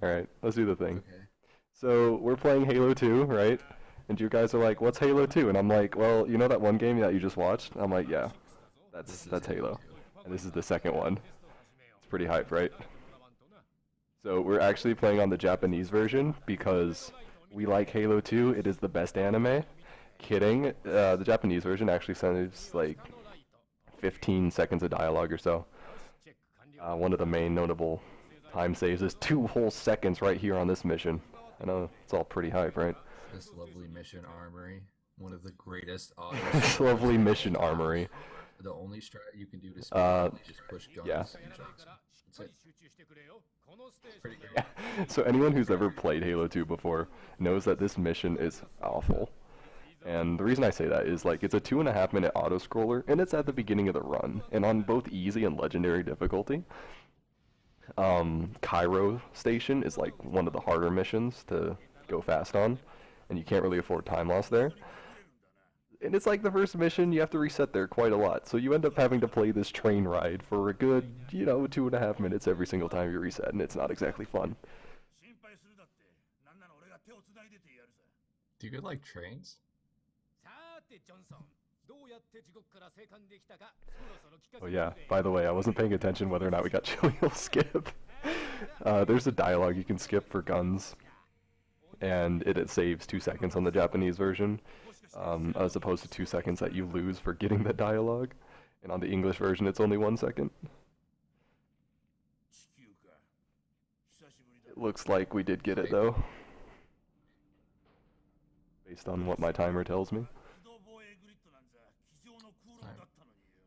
Alright, let's do the thing. Okay. So, we're playing Halo 2, right? And you guys are like, what's Halo 2? And I'm like, well, you know that one game that you just watched? And I'm like, yeah, that's This is that's Halo Halo. 2. And this is the second one. It's pretty hype, right? So we're actually playing on the Japanese version because we like Halo 2. It is the best anime. Kidding. The Japanese version actually saves like 15 seconds of dialogue or so. One of the main notable time saves is 2 whole seconds right here on this mission. I know it's all pretty hype, right? This lovely mission armory. One of the greatest This lovely mission armory. The only strat you can do to speed up is just push guns yeah. and jumps. That's it. It's pretty great. Yeah. So anyone who's ever played Halo 2 before knows that this mission is awful. And the reason I say that is like it's a 2.5 minute auto scroller and it's at the beginning of the run and on both easy and legendary difficulty. Cairo Station is like one of the harder missions to go fast on and you can't really afford time loss there. And it's like the first mission, you have to reset there quite a lot. So you end up having to play this train ride for a good, 2.5 minutes every single time you reset, and it's not exactly fun. Do you get like trains? Oh yeah, by the way, I wasn't paying attention whether or not we got Chili'll skip. There's a dialogue you can skip for guns, and it saves 2 seconds on the Japanese version, as opposed to 2 seconds that you lose for getting the dialogue. And on the English version, it's only 1 second. It looks like we did get it though, based on what my timer tells me.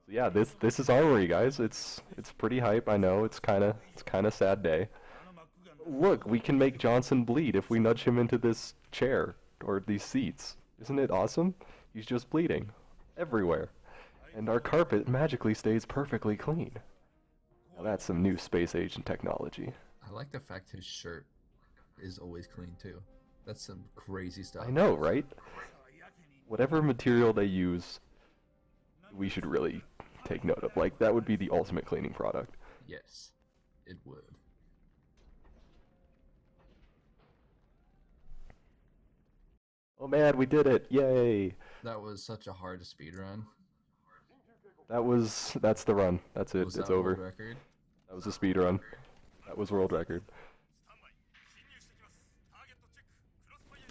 So yeah, this is Armory, guys. It's pretty hype. I know it's kind of sad day. Look, we can make Johnson bleed if we nudge him into this chair or these seats. Isn't it awesome? He's just bleeding everywhere. And our carpet magically stays perfectly clean. Now that's some new space agent technology. I like the fact his shirt is always clean too. That's some crazy stuff. I know, right? Whatever material they use, we should really take note of. Like, that would be the ultimate cleaning product. Yes, it would. Oh man, we did it! Yay! That was such a hard speed run. That's the run. That's it. Was It's that over. world record? That was a speed run. That was world record.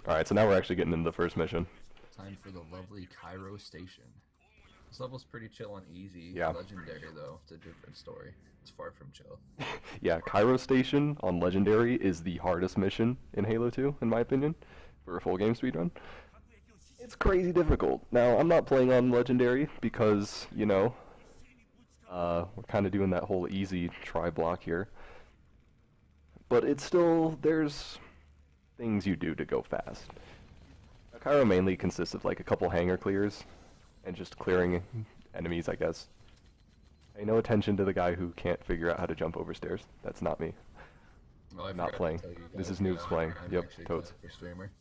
Alright, so now we're actually getting into the first mission. Time for the lovely Cairo Station. This level's pretty chill on easy. Yeah. Legendary though, it's a different story. It's far from chill. Yeah, Cairo Station on Legendary is the hardest mission in Halo 2, in my opinion, for a full game speedrun. It's crazy difficult. Now, I'm not playing on Legendary because, we're kind of doing that whole easy try block here. But it's still, there's things you do to go fast. Now, Cairo mainly consists of like a couple hangar clears and just clearing enemies, I guess. Pay no attention to the guy who can't figure out how to jump over stairs. That's not me. Oh, I I'm not forgot to playing. tell you guys This is Noobs playing. I'm Yep, actually totes. for streamer.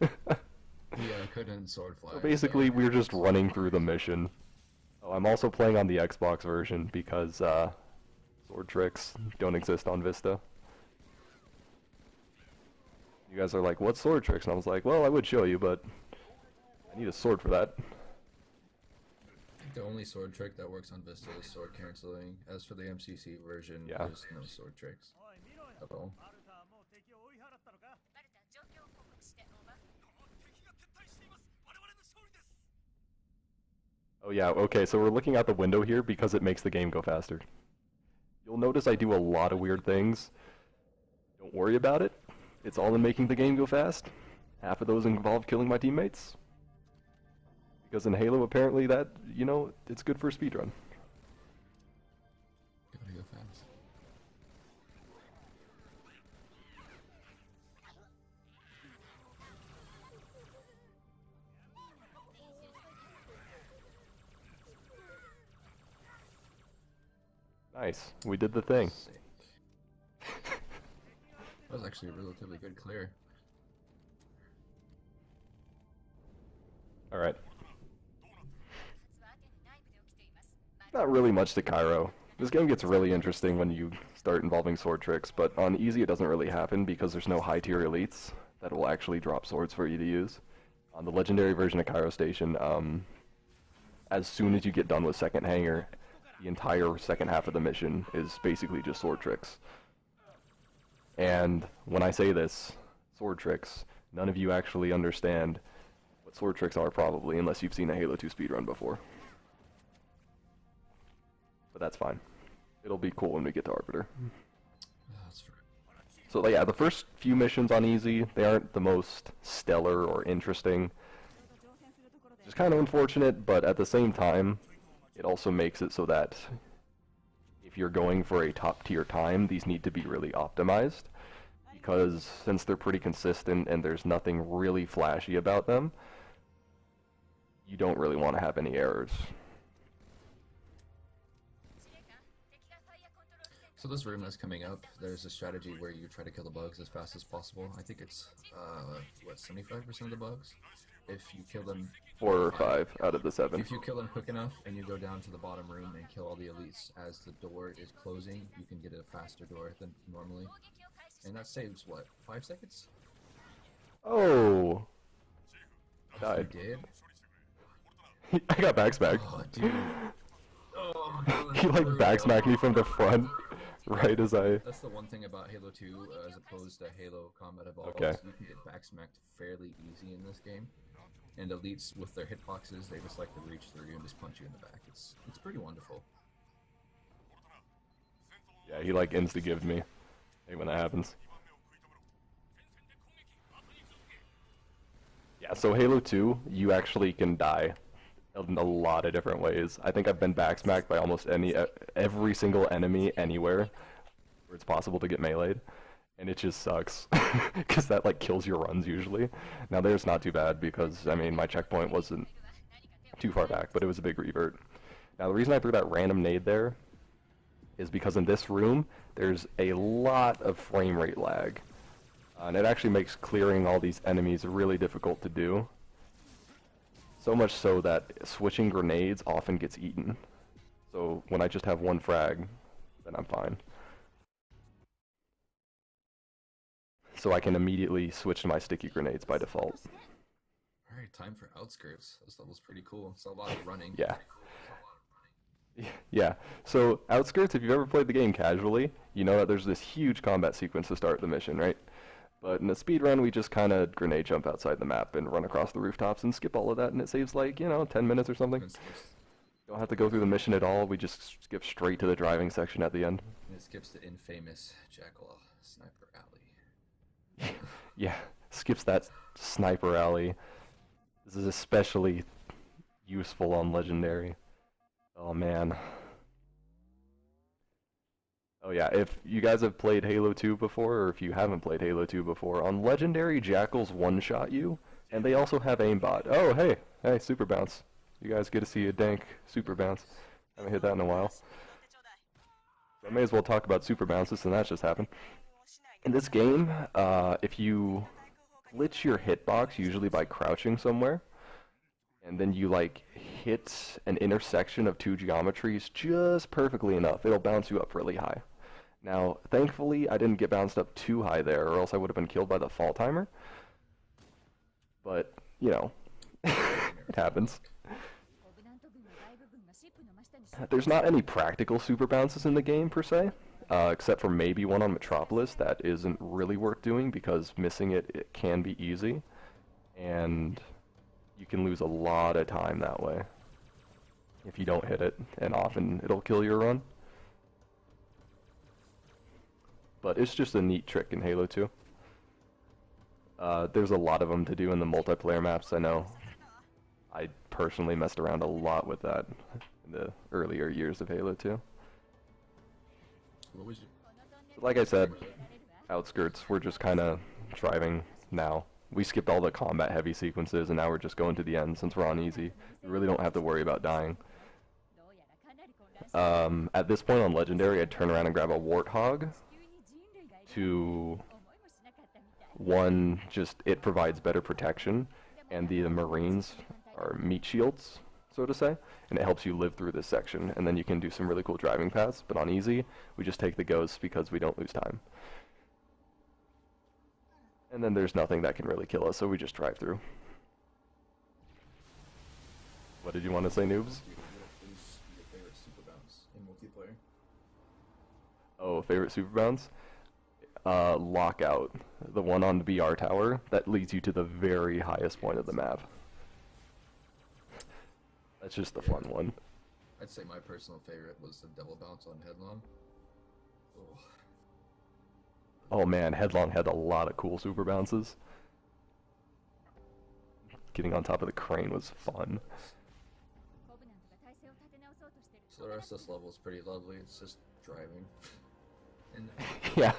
Yeah, I couldn't sword fly. So basically, we're just running through the mission. Oh, I'm also playing on the Xbox version because sword tricks don't exist on Vista. You guys are like, what sword tricks? And I was like, well, I would show you, but I need a sword for that. The only sword trick that works on Vista is sword canceling. As for the MCC version, Yeah. there's no sword tricks at all. Oh yeah, okay, so we're looking out the window here because it makes the game go faster. You'll notice I do a lot of weird things. Don't worry about it. It's all in making the game go fast. Half of those involve killing my teammates. Because in Halo, apparently that, it's good for a speedrun. Gotta go fast. Nice, we did the thing. Sick. That was actually a relatively good clear. Alright. Not really much to Cairo. This game gets really interesting when you start involving sword tricks, but on easy it doesn't really happen because there's no high tier elites that will actually drop swords for you to use. On the legendary version of Cairo Station, as soon as you get done with second hanger, the entire second half of the mission is basically just sword tricks. And when I say this, sword tricks, none of you actually understand what sword tricks are probably, unless you've seen a Halo 2 speedrun before. But that's fine. It'll be cool when we get to Arbiter. That's fair. So yeah, the first few missions on easy, they aren't the most stellar or interesting. It's kind of unfortunate, but at the same time, it also makes it so that if you're going for a top tier time, these need to be really optimized. Because since they're pretty consistent and there's nothing really flashy about them, you don't really want to have any errors. So this room that's coming up, there's a strategy where you try to kill the bugs as fast as possible. I think it's, what, 75% of the bugs? If you kill them... 4 or 5 out of the 7. If you kill them quick enough and you go down to the bottom room and kill all the elites as the door is closing, you can get a faster door than normally. And that saves, what, 5 seconds? Oh! Died. You did? I got backsmacked. Oh, dude. Oh, He like backsmacked me from the front, right as I... That's the one thing about Halo 2 as opposed to Halo Combat Evolved. Okay. You can get backsmacked fairly easy in this game. And elites with their hitboxes, they just like to reach through you and just punch you in the back. It's pretty wonderful. Yeah, he like insta-gived me. Hate when that happens. Yeah, so Halo 2, you actually can die in a lot of different ways. I think I've been backsmacked by almost every single enemy anywhere where it's possible to get meleeed. And it just sucks, because that like kills your runs usually. Now there's not too bad because, I mean, my checkpoint wasn't too far back, but it was a big revert. Now the reason I threw that random nade there is because in this room, there's a lot of frame rate lag. And it actually makes clearing all these enemies really difficult to do. So much so that switching grenades often gets eaten. So when I just have one frag, then I'm fine. So I can immediately switch to my sticky grenades by default. Alright, time for Outskirts. This level's pretty cool. It's a lot of running. Yeah. Yeah, so Outskirts, if you've ever played the game casually, you know that there's this huge combat sequence to start the mission, right? But in a speedrun, we just kind of grenade jump outside the map and run across the rooftops and skip all of that, and it saves like, 10 minutes or something. Don't have to go through the mission at all, we just skip straight to the driving section at the end. And it skips the infamous Jackal Sniper Alley. Yeah, skips that sniper alley. This is especially useful on Legendary. Oh man. Oh yeah, if you guys have played Halo 2 before, or if you haven't played Halo 2 before, on Legendary, Jackals one-shot you, and they also have aimbot. Oh, hey, super bounce. You guys get to see a dank super bounce. Haven't hit that in a while. So I may as well talk about super bounces, since that just happened. In this game, if you glitch your hitbox, usually by crouching somewhere, and then you like hit an intersection of two geometries just perfectly enough, it'll bounce you up really high. Now, thankfully, I didn't get bounced up too high there, or else I would have been killed by the fall timer. But, it happens. There's not any practical super bounces in the game, per se, except for maybe one on Metropolis that isn't really worth doing, because missing it can be easy, and you can lose a lot of time that way if you don't hit it, and often it'll kill your run. But it's just a neat trick in Halo 2. There's a lot of them to do in the multiplayer maps, I know. I personally messed around a lot with that in the earlier years of Halo 2. What was your... Like I said, Outskirts, we're just kind of driving now. We skipped all the combat heavy sequences and now we're just going to the end since we're on easy. We really don't have to worry about dying. At this point on Legendary, I'd turn around and grab a Warthog to... One, just it provides better protection, and the Marines are meat shields, so to say, and it helps you live through this section, and then you can do some really cool driving paths. But on easy, we just take the ghosts because we don't lose time. And then there's nothing that can really kill us, so we just drive through. What did you want to say, noobs? What is your favorite super bounce in multiplayer? Oh, favorite super bounce? Lockout. The one on the BR tower that leads you to the very highest point of the map. That's just the fun one. I'd say my personal favorite was the double bounce on Headlong. Oh. Oh man, Headlong had a lot of cool super bounces. Getting on top of the crane was fun. So the rest of this level is pretty lovely. It's just driving. And Yeah.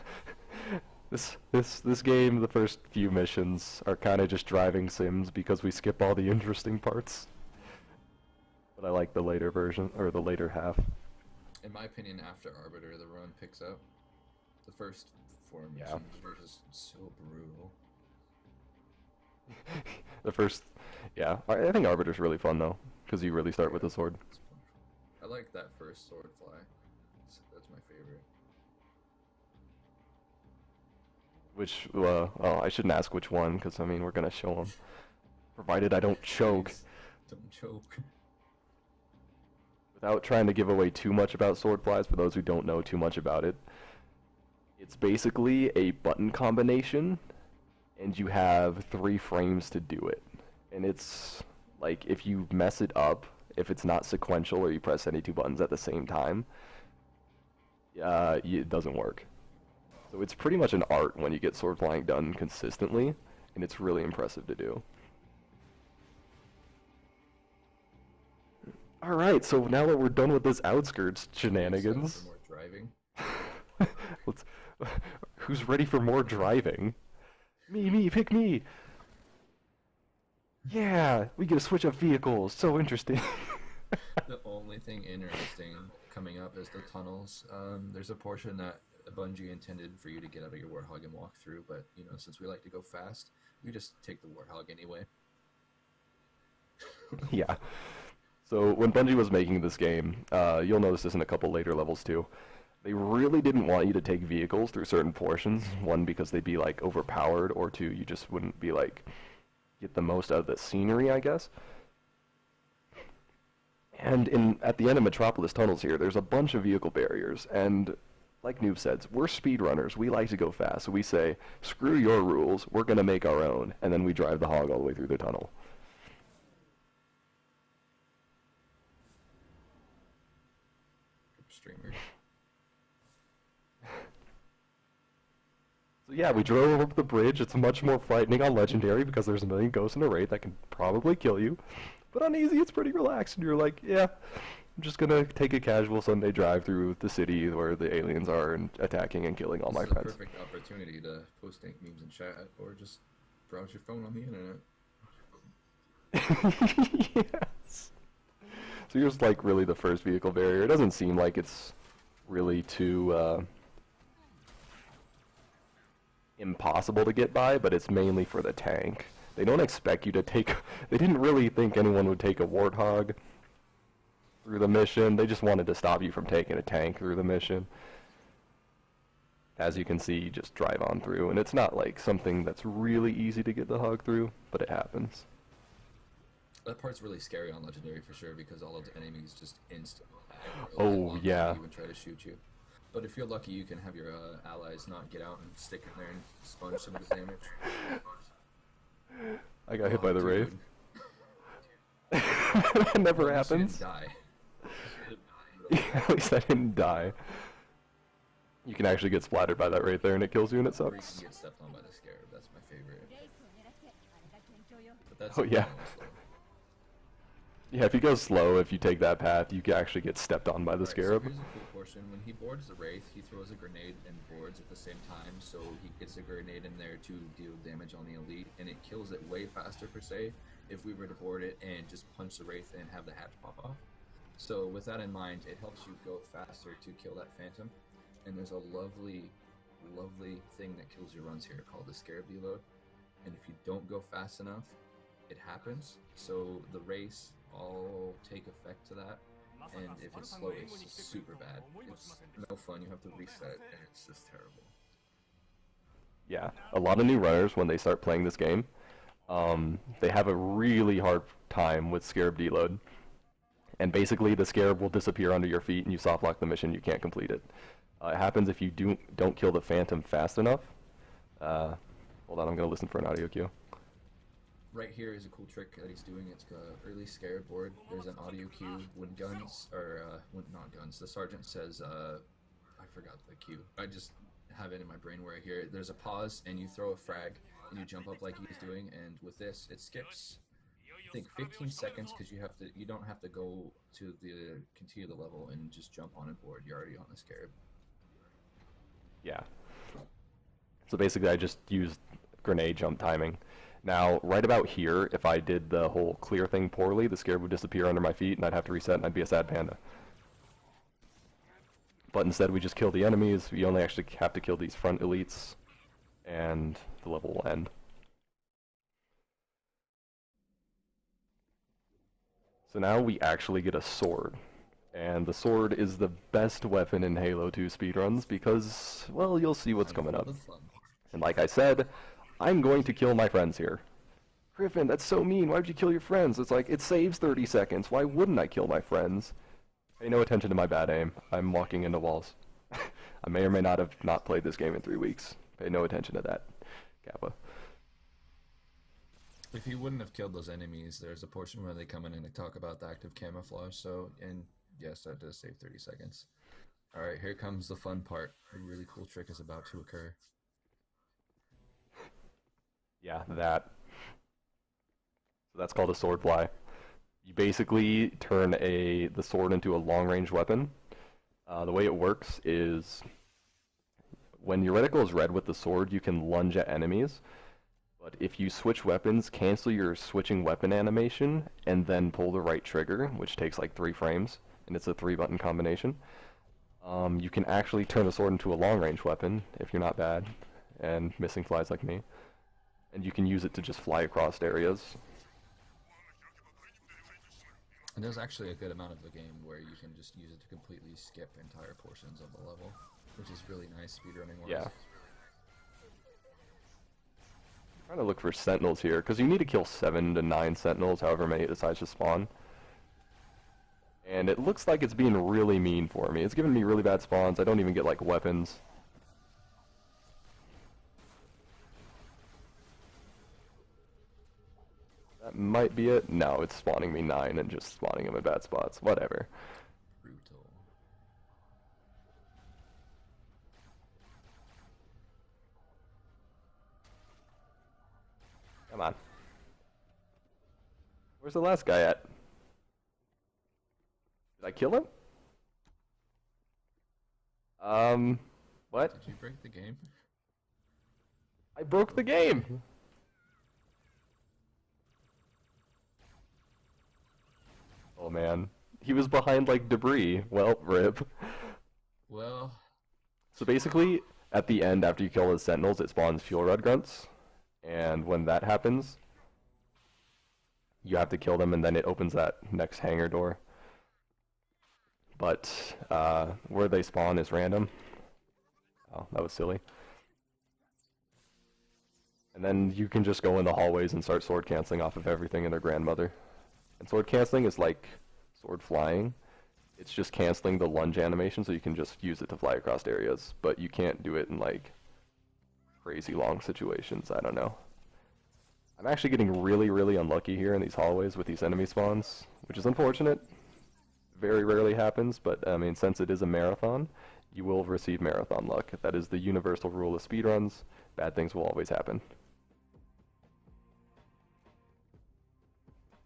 This game, the first few missions are kind of just driving sims because we skip all the interesting parts. But I like the later version, or the later half. in my opinion, after Arbiter, the run picks up. The first 4 missions were just so brutal. The first, yeah, I think Arbiter's really fun though, because you really start with the sword. It's wonderful. I like that first sword fly. That's my favorite. Which, oh, I shouldn't ask which one, because I mean we're gonna show them. Provided I don't choke. Please, don't choke. Without trying to give away too much about sword flies, for those who don't know too much about it, it's basically a button combination, and you have 3 frames to do it. And it's like, if you mess it up, if it's not sequential or you press any 2 buttons at the same time, it doesn't work. So it's pretty much an art when you get sword flying done consistently, and it's really impressive to do. Alright, so now that we're done with this outskirts shenanigans... For more driving. Who's ready for more driving? Me, pick me! Yeah, we get to switch up vehicles, so interesting. The only thing interesting coming up is the tunnels. There's a portion that Bungie intended for you to get out of your Warthog and walk through, but, you know, since we like to go fast, we just take the Warthog anyway. Yeah. So when Bungie was making this game, you'll notice this in a couple later levels too, they really didn't want you to take vehicles through certain portions. 1, because they'd be like overpowered, or 2, you just wouldn't be like, get the most out of the scenery, I guess. And at the end of Metropolis tunnels here, there's a bunch of vehicle barriers, and like Noob said, we're speedrunners, we like to go fast, so we say, screw your rules, we're gonna make our own, and then we drive the hog all the way through the tunnel. Streamer. So yeah, we drove over the bridge. It's much more frightening on Legendary because there's a million ghosts in a raid that can probably kill you. But on Easy, it's pretty relaxed, and you're like, yeah, I'm just gonna take a casual Sunday drive through the city where the aliens are and attacking and killing all my friends. It's a perfect opportunity to post dank memes in chat, or just browse your phone on the internet. Yes. So here's like really the first vehicle barrier. It doesn't seem like it's really too impossible to get by, but it's mainly for the tank. They don't expect you to take... They didn't really think anyone would take a Warthog through the mission. They just wanted to stop you from taking a tank through the mission. As you can see, you just drive on through, and it's not like something that's really easy to get the hog through, but it happens. That part's really scary on Legendary for sure, because all of the enemies just instantly Oh, yeah. even try to shoot you. But if you're lucky, you can have your allies not get out and stick in there and sponge some of the damage. I got hit by the dude. Wraith. That never happens. Die. Yeah, at least I didn't die. You can actually get splattered by that right there and it kills you and it Or you sucks. can get stepped on by the Scarab. That's my favorite. But that's Oh, yeah. slow. Yeah, if you go slow, if you take that path, you can actually get stepped on by the Right, Scarab. So here's a cool portion. When he boards the Wraith, he throws a grenade and boards at the same time, so he gets a grenade in there to deal damage on the Elite, and it kills it way faster, per se, if we were to board it and just punch the Wraith and have the hatch pop off. So with that in mind, it helps you go faster to kill that Phantom, and there's a lovely, lovely thing that kills your runs here called the Scarab Deload, and if you don't go fast enough, it happens. So the race all take effect to that. And if it's slow, it's just super bad. It's no fun. You have to reset it, and it's just terrible. Yeah, a lot of new runners, when they start playing this game, they have a really hard time with Scarab deload. And basically, the Scarab will disappear under your feet, and you soft lock the mission, you can't complete it. It happens if you don't kill the Phantom fast enough. Hold on, I'm going to listen for an audio cue. Right here is a cool trick that he's doing. It's early Scarab board. There's an audio cue when guns, or when not guns, the sergeant says, I forgot the cue. I just have it in my brain where I hear it. There's a pause, and you throw a frag, and you jump up like he's doing, and with this, it skips, I think, 15 seconds, because you don't have to go to continue the level and just jump on a board. You're already on the Scarab. Yeah. So basically, I just used grenade jump timing. Now, right about here, if I did the whole clear thing poorly, the Scarab would disappear under my feet, and I'd have to reset, and I'd be a sad panda. But instead, we just kill the enemies. We only actually have to kill these front elites, and the level will end. So now we actually get a sword. And the sword is the best weapon in Halo 2 speedruns because, well, you'll see what's coming up. And like I said, I'm going to kill my friends here. Cryphon, that's so mean. Why would you kill your friends? It's like, it saves 30 seconds. Why wouldn't I kill my friends? Pay no attention to my bad aim. I'm walking into walls. I may or may not have not played this game in 3 weeks. Pay no attention to that, Kappa. If he wouldn't have killed those enemies, there's a portion where they come in and they talk about the active camouflage, so, and yes, that does save 30 seconds. Alright, here comes the fun part. A really cool trick is about to occur. Yeah, that. So that's called a sword fly. You basically turn the sword into a long-range weapon. The way it works is when your reticle is red with the sword, you can lunge at enemies. But if you switch weapons, cancel your switching weapon animation, and then pull the right trigger, which takes like 3 frames, and it's a 3-button combination, you can actually turn the sword into a long-range weapon, if you're not bad, and missing flies like me. And you can use it to just fly across areas. And there's actually a good amount of the game where you can just use it to completely skip entire portions of the level, which is really nice speedrunning-wise. Yeah. Trying to look for sentinels here, because you need to kill 7 to 9 sentinels, however many it decides to spawn. And it looks like it's being really mean for me. It's giving me really bad spawns. I don't even get, like, weapons. That might be it. No, it's spawning me 9 and just spawning them in bad spots. Whatever. Brutal. Come on. Where's the last guy at? Did I kill him? What? Did you break the game? I broke the game! Oh man. He was behind like debris. Well, rip. Well... So basically, at the end, after you kill the sentinels, it spawns fuel rod grunts. And when that happens, you have to kill them, and then it opens that next hangar door. But where they spawn is random. Oh, that was silly. And then you can just go in the hallways and start sword canceling off of everything and their grandmother. And sword canceling is like sword flying. It's just canceling the lunge animation, so you can just use it to fly across areas. But you can't do it in like crazy long situations. I don't know. I'm actually getting really, really unlucky here in these hallways with these enemy spawns, which is unfortunate. Very rarely happens, but I mean, since it is a marathon, you will receive marathon luck. That is the universal rule of speedruns. Bad things will always happen.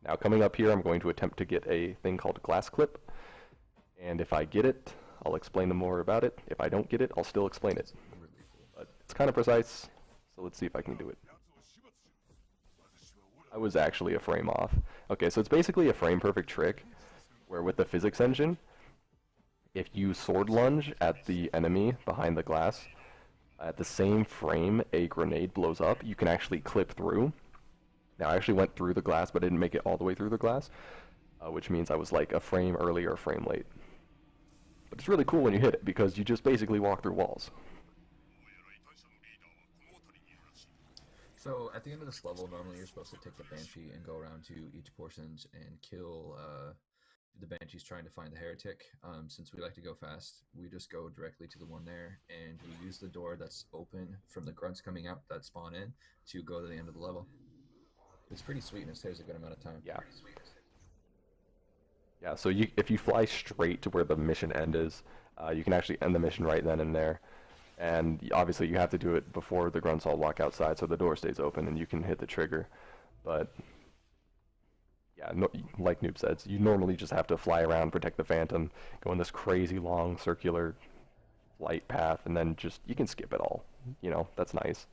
Now coming up here, I'm going to attempt to get a thing called glass clip. And if I get it, I'll explain more about it. If I don't get it, I'll still explain it. But it's kind of precise, so let's see if I can do it. I was actually a frame off. Okay, so it's basically a frame perfect trick, where with the physics engine, if you sword lunge at the enemy behind the glass, at the same frame a grenade blows up, you can actually clip through. Now I actually went through the glass, but I didn't make it all the way through the glass, which means I was like a frame early or a frame late. But it's really cool when you hit it, because you just basically walk through walls. So at the end of this level, normally you're supposed to take the Banshee and go around to each portions and kill the Banshees trying to find the heretic. Since we like to go fast, we just go directly to the one there, and we use the door that's open from the grunts coming out that spawn in to go to the end of the level. It's pretty sweet, and it saves a good amount of time. Yeah. Yeah, so if you fly straight to where the mission end is, you can actually end the mission right then and there. And obviously you have to do it before the grunts all walk outside so the door stays open and you can hit the trigger. But yeah, no, like Noob said, you normally just have to fly around, protect the Phantom, go in this crazy long circular flight path, and then just, you can skip it all. You know, that's nice.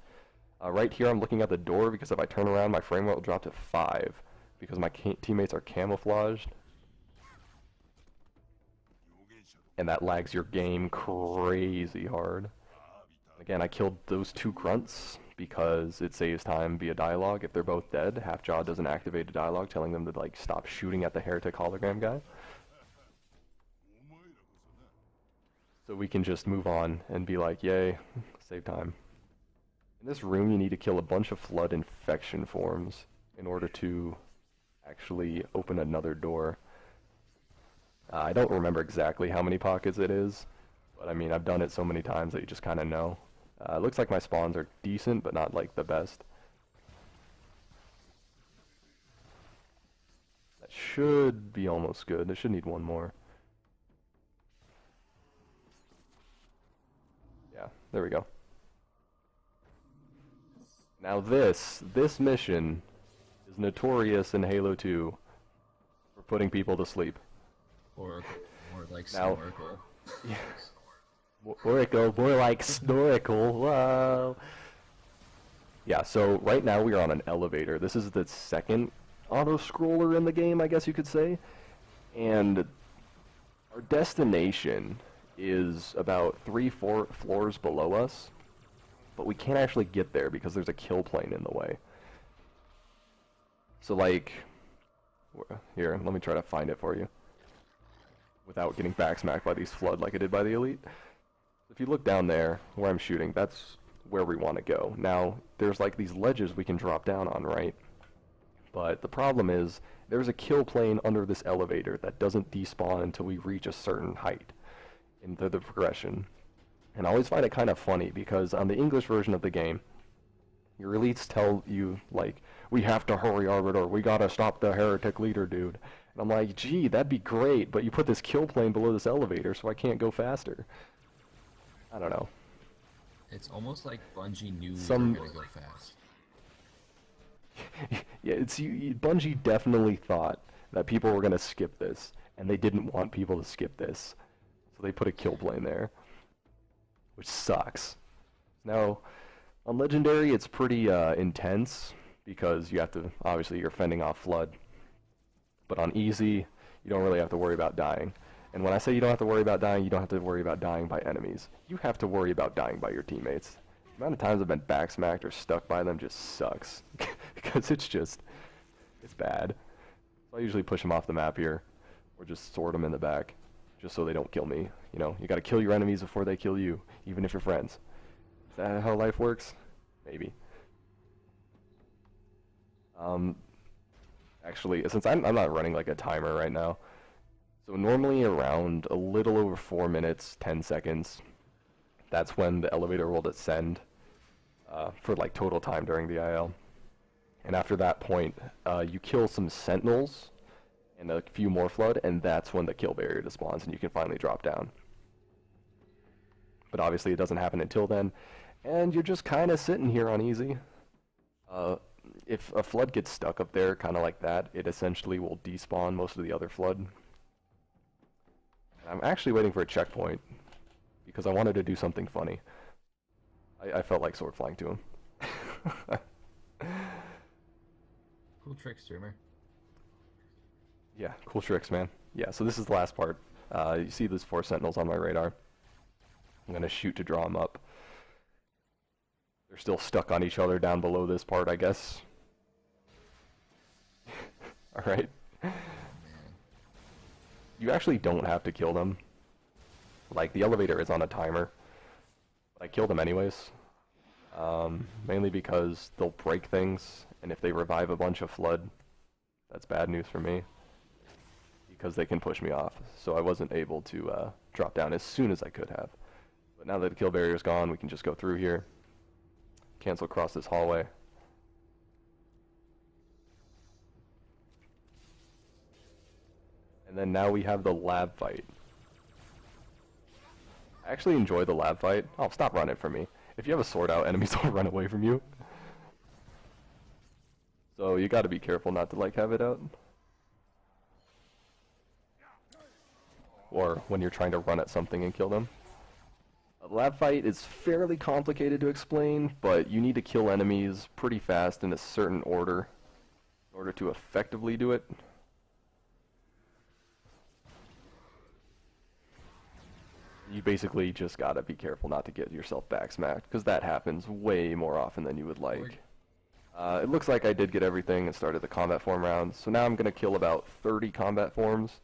Right here I'm looking at the door because if I turn around my frame rate will drop to 5 because my teammates are camouflaged. And that lags your game crazy hard. Again, I killed those 2 grunts because it saves time via dialogue. If they're both dead, Halfjaw doesn't activate a dialogue telling them to like stop shooting at the heretic hologram guy. So we can just move on and be like, yay, save time. In this room you need to kill a bunch of flood infection forms in order to actually open another door. I don't remember exactly how many pockets it is, but I mean I've done it so many times that you just kind of know. It looks like my spawns are decent, but not like the best. That should be almost good. I should need one more. Yeah, there we go. Now this mission is notorious in Halo 2 for putting people to sleep. Or like Now, snorkel. Yeah. Oracle, more like snorkel, whoa. Yeah, so right now we are on an elevator. This is the second auto-scroller in the game, I guess you could say. And our destination is about 3-4 floors below us. But we can't actually get there because there's a kill plane in the way. So like, here, let me try to find it for you. Without getting backsmacked by these flood like I did by the elite. If you look down there, where I'm shooting, that's where we want to go. Now, there's like these ledges we can drop down on, right? But the problem is, there's a kill plane under this elevator that doesn't despawn until we reach a certain height into the progression. And I always find it kind of funny, because on the English version of the game, your elites tell you, like, we have to hurry, Arbiter, we gotta stop the heretic leader, dude. And I'm like, gee, that'd be great, but you put this kill plane below this elevator, so I can't go faster. I don't know. It's almost like Bungie knew they were gonna go fast. Yeah, Bungie definitely thought that people were gonna skip this, and they didn't want people to skip this. So they put a kill plane there. Which sucks. Now, on Legendary it's pretty intense, because you have to, obviously you're fending off flood. But on easy, you don't really have to worry about dying. And when I say you don't have to worry about dying, you don't have to worry about dying by enemies. You have to worry about dying by your teammates. The amount of times I've been backsmacked or stuck by them just sucks. Because it's bad. So I usually push them off the map here, or just sword them in the back, just so they don't kill me. You know, you gotta kill your enemies before they kill you, even if you're friends. Is that how life works? Maybe. Actually, since I'm not running like a timer right now, so normally around a little over 4 minutes, 10 seconds, that's when the elevator will descend for like total time during the IL. And after that point, you kill some sentinels and a few more flood, and that's when the kill barrier despawns and you can finally drop down. But obviously it doesn't happen until then, and you're just kind of sitting here on easy. If a flood gets stuck up there, kind of like that, it essentially will despawn most of the other flood. I'm actually waiting for a checkpoint, because I wanted to do something funny. I felt like sword flying to him. Cool trick, streamer. Yeah, cool tricks, man. Yeah, so this is the last part. You see those 4 sentinels on my radar. I'm going to shoot to draw them up. They're still stuck on each other down below this part, I guess. Alright? Man. You actually don't have to kill them. Like, the elevator is on a timer. But I killed them anyways. Mainly because they'll break things, and if they revive a bunch of flood, that's bad news for me. Because they can push me off. So I wasn't able to drop down as soon as I could have. But now that the kill barrier's gone, we can just go through here. Cancel across this hallway. And then now we have the lab fight. I actually enjoy the lab fight. Oh, stop running from me. If you have a sword out, enemies will run away from you. So you gotta be careful not to, like, have it out. Or when you're trying to run at something and kill them. A lab fight is fairly complicated to explain, but you need to kill enemies pretty fast in a certain order in order to effectively do it. You basically just gotta be careful not to get yourself back smacked, because that happens way more often than you would like. It looks like I did get everything and started the combat form rounds, so now I'm gonna kill about 30 combat forms,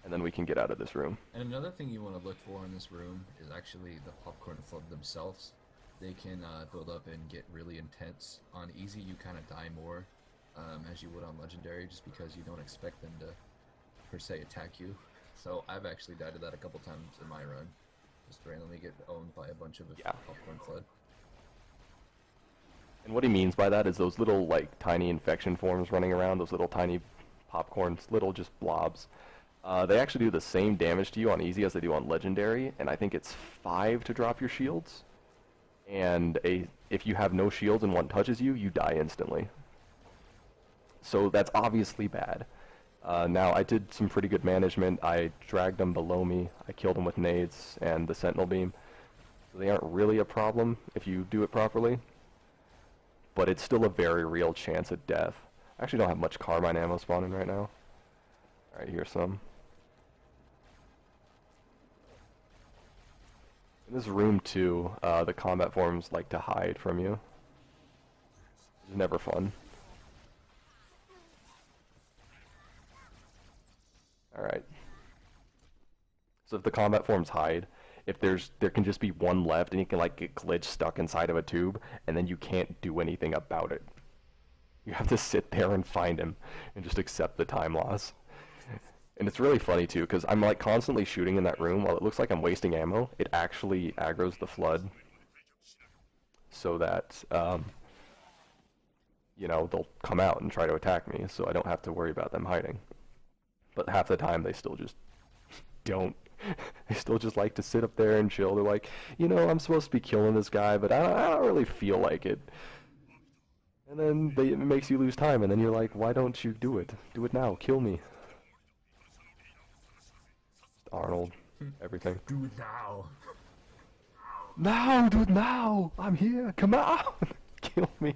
and then we can get out of this room. And another thing you want to look for in this room is actually the popcorn flood themselves. They can build up and get really intense. On easy, you kind of die more, as you would on legendary, just because you don't expect them to, per se, attack you. So I've actually died to that a couple times in my run. Just randomly get owned by a bunch of popcorn flood. And what he means by that is those little, like, tiny infection forms running around, those little tiny popcorns, little just blobs. They actually do the same damage to you on easy as they do on legendary, and I think it's 5 to drop your shields. And if you have no shields and one touches you, you die instantly. So that's obviously bad. Now, I did some pretty good management. I dragged them below me. I killed them with nades and the sentinel beam. So they aren't really a problem if you do it properly. But it's still a very real chance of death. I actually don't have much carbine ammo spawning right now. Alright, here's some. In this room, too, the combat forms like to hide from you. It's never fun. Alright. So if the combat forms hide, if there can just be one left and you can, like, get glitched stuck inside of a tube, and then you can't do anything about it. You have to sit there and find him and just accept the time loss. And it's really funny too, because I'm, like, constantly shooting in that room. While it looks like I'm wasting ammo, it actually aggroes the flood so that you know, they'll come out and try to attack me, so I don't have to worry about them hiding. But half the time they still just don't. They still just like to sit up there and chill. They're like, you know, I'm supposed to be killing this guy, but I don't really feel like it. And then it makes you lose time, and then you're like, why don't you do it? Do it now. Kill me. Arnold. Everything. Do it now. Now! Do it now! I'm here! Come on! Kill me.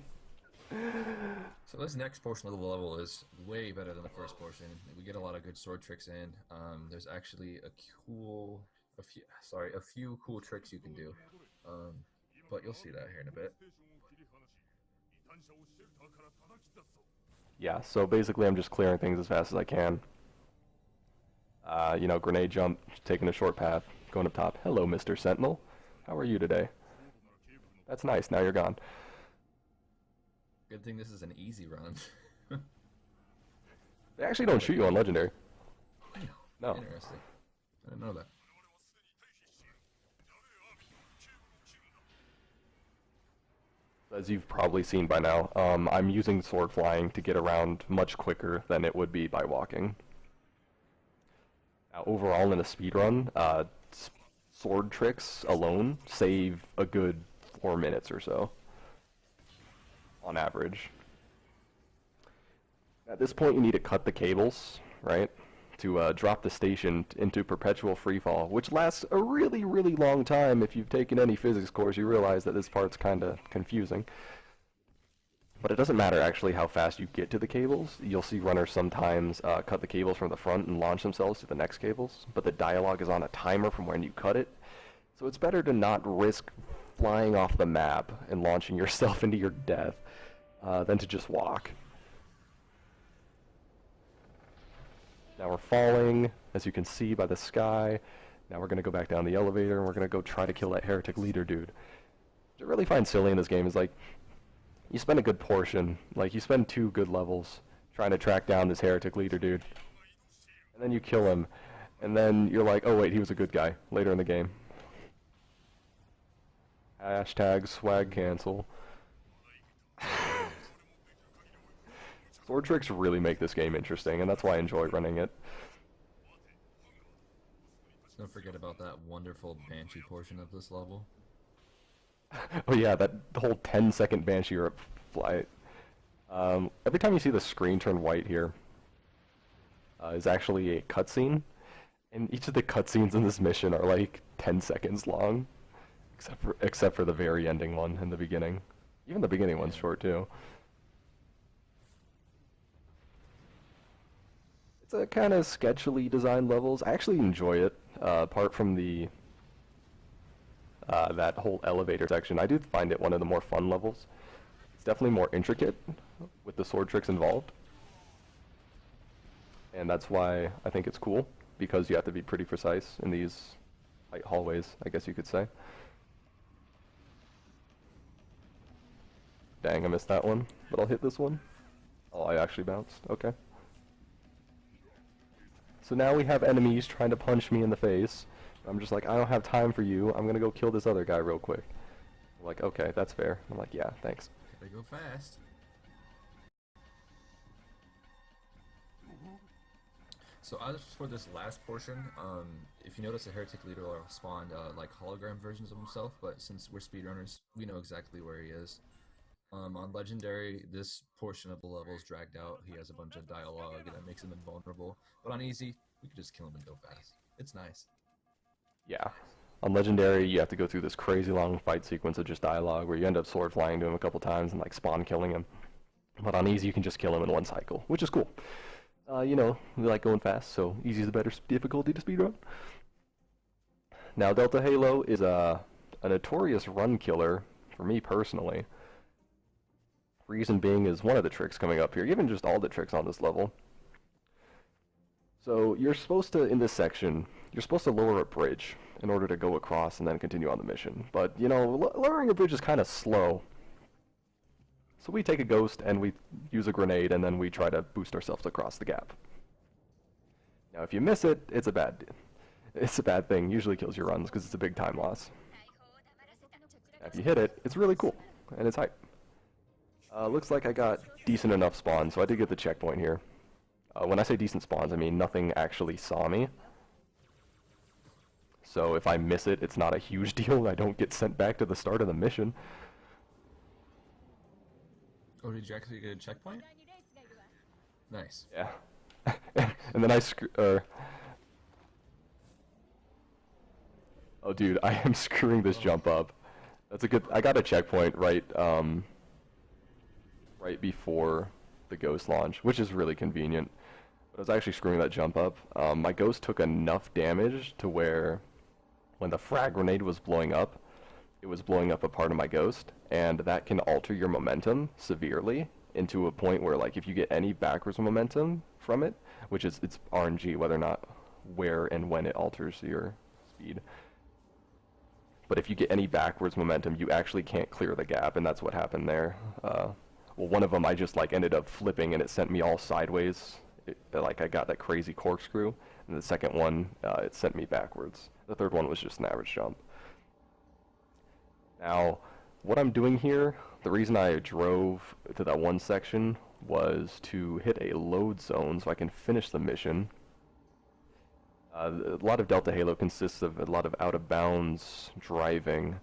So this next portion of the level is way better than the first portion. We get a lot of good sword tricks in. There's actually a few cool tricks you can do. But you'll see that here in a bit. Yeah, so basically I'm just clearing things as fast as I can. You know, grenade jump, taking a short path, going up top. Hello, Mr. Sentinel. How are you today? That's nice, now you're gone. Good thing this is an easy run. They actually don't shoot you on legendary. No. Interesting. I didn't know that. As you've probably seen by now, I'm using sword flying to get around much quicker than it would be by walking. Now, overall in a speedrun, sword tricks alone save a good 4 minutes or so. On average. At this point you need to cut the cables, right? To drop the station into perpetual freefall, which lasts a really, really long time. If you've taken any physics course, you realize that this part's kinda confusing. But it doesn't matter actually how fast you get to the cables. You'll see runners sometimes cut the cables from the front and launch themselves to the next cables, but the dialogue is on a timer from when you cut it. So it's better to not risk flying off the map and launching yourself into your death than to just walk. Now we're falling, as you can see by the sky. Now we're going to go back down the elevator, and we're going to go try to kill that heretic leader dude. What I really find silly in this game is, like, you spend a good portion, like, you spend 2 good levels trying to track down this heretic leader dude. And then you kill him, and then you're like, oh wait, he was a good guy, later in the game. Hashtag swag cancel. Sword tricks really make this game interesting, and that's why I enjoy running it. Don't forget about that wonderful Banshee portion of this level. Oh yeah, that whole 10-second Banshee flight. Every time you see the screen turn white here, is actually a cutscene, and each of the cutscenes in this mission are like 10 seconds long, except for the very ending one in the beginning. Even the beginning one's short too. It's a kind of sketchily designed levels. I actually enjoy it, apart from the that whole elevator section. I do find it one of the more fun levels. It's definitely more intricate with the sword tricks involved. And that's why I think it's cool, because you have to be pretty precise in these tight hallways, I guess you could say. Dang, I missed that one, but I'll hit this one. Oh, I actually bounced. Okay. So now we have enemies trying to punch me in the face. I'm just like, I don't have time for you. I'm gonna go kill this other guy real quick. I'm like, okay, that's fair. I'm like, yeah, thanks. Gotta go fast. So as for this last portion, if you notice, the heretic leader will spawn like hologram versions of himself, but since we're speedrunners, we know exactly where he is. On Legendary, this portion of the level is dragged out. He has a bunch of dialogue, and that makes him invulnerable. But on Easy, we can just kill him and go fast. It's nice. Yeah. On Legendary, you have to go through this crazy long fight sequence of just dialogue, where you end up sword flying to him a couple times and like spawn killing him. But on Easy, you can just kill him in one cycle, which is cool. You know, we like going fast, so Easy is the better difficulty to speedrun. Now, Delta Halo is a notorious run killer for me personally. Reason being is one of the tricks coming up here, even just all the tricks on this level. So you're supposed to, in this section, you're supposed to lower a bridge in order to go across and then continue on the mission. But, you know, lowering a bridge is kind of slow. So we take a ghost and we use a grenade and then we try to boost ourselves across the gap. Now if you miss it, it's a bad thing. Usually kills your runs because it's a big time loss. Now, if you hit it, it's really cool and it's hype. Looks like I got decent enough spawns, so I did get the checkpoint here. When I say decent spawns, I mean nothing actually saw me. So if I miss it, it's not a huge deal. I don't get sent back to the start of the mission. Oh, did you actually get a checkpoint? Nice. Yeah. And then oh dude, I am screwing this jump up. That's a good... I got a checkpoint right before the ghost launch, which is really convenient. But I was actually screwing that jump up. My ghost took enough damage to where when the frag grenade was blowing up, it was blowing up a part of my ghost, and that can alter your momentum severely into a point where, like, if you get any backwards momentum from it, which is, it's RNG whether or not where and when it alters your speed. But if you get any backwards momentum, you actually can't clear the gap, and that's what happened there. Well, one of them I just like ended up flipping and it sent me all sideways. Like I got that crazy corkscrew, and the second one it sent me backwards. The third one was just an average jump. Now, what I'm doing here, the reason I drove to that one section was to hit a load zone so I can finish the mission. A lot of Delta Halo consists of a lot of out-of-bounds driving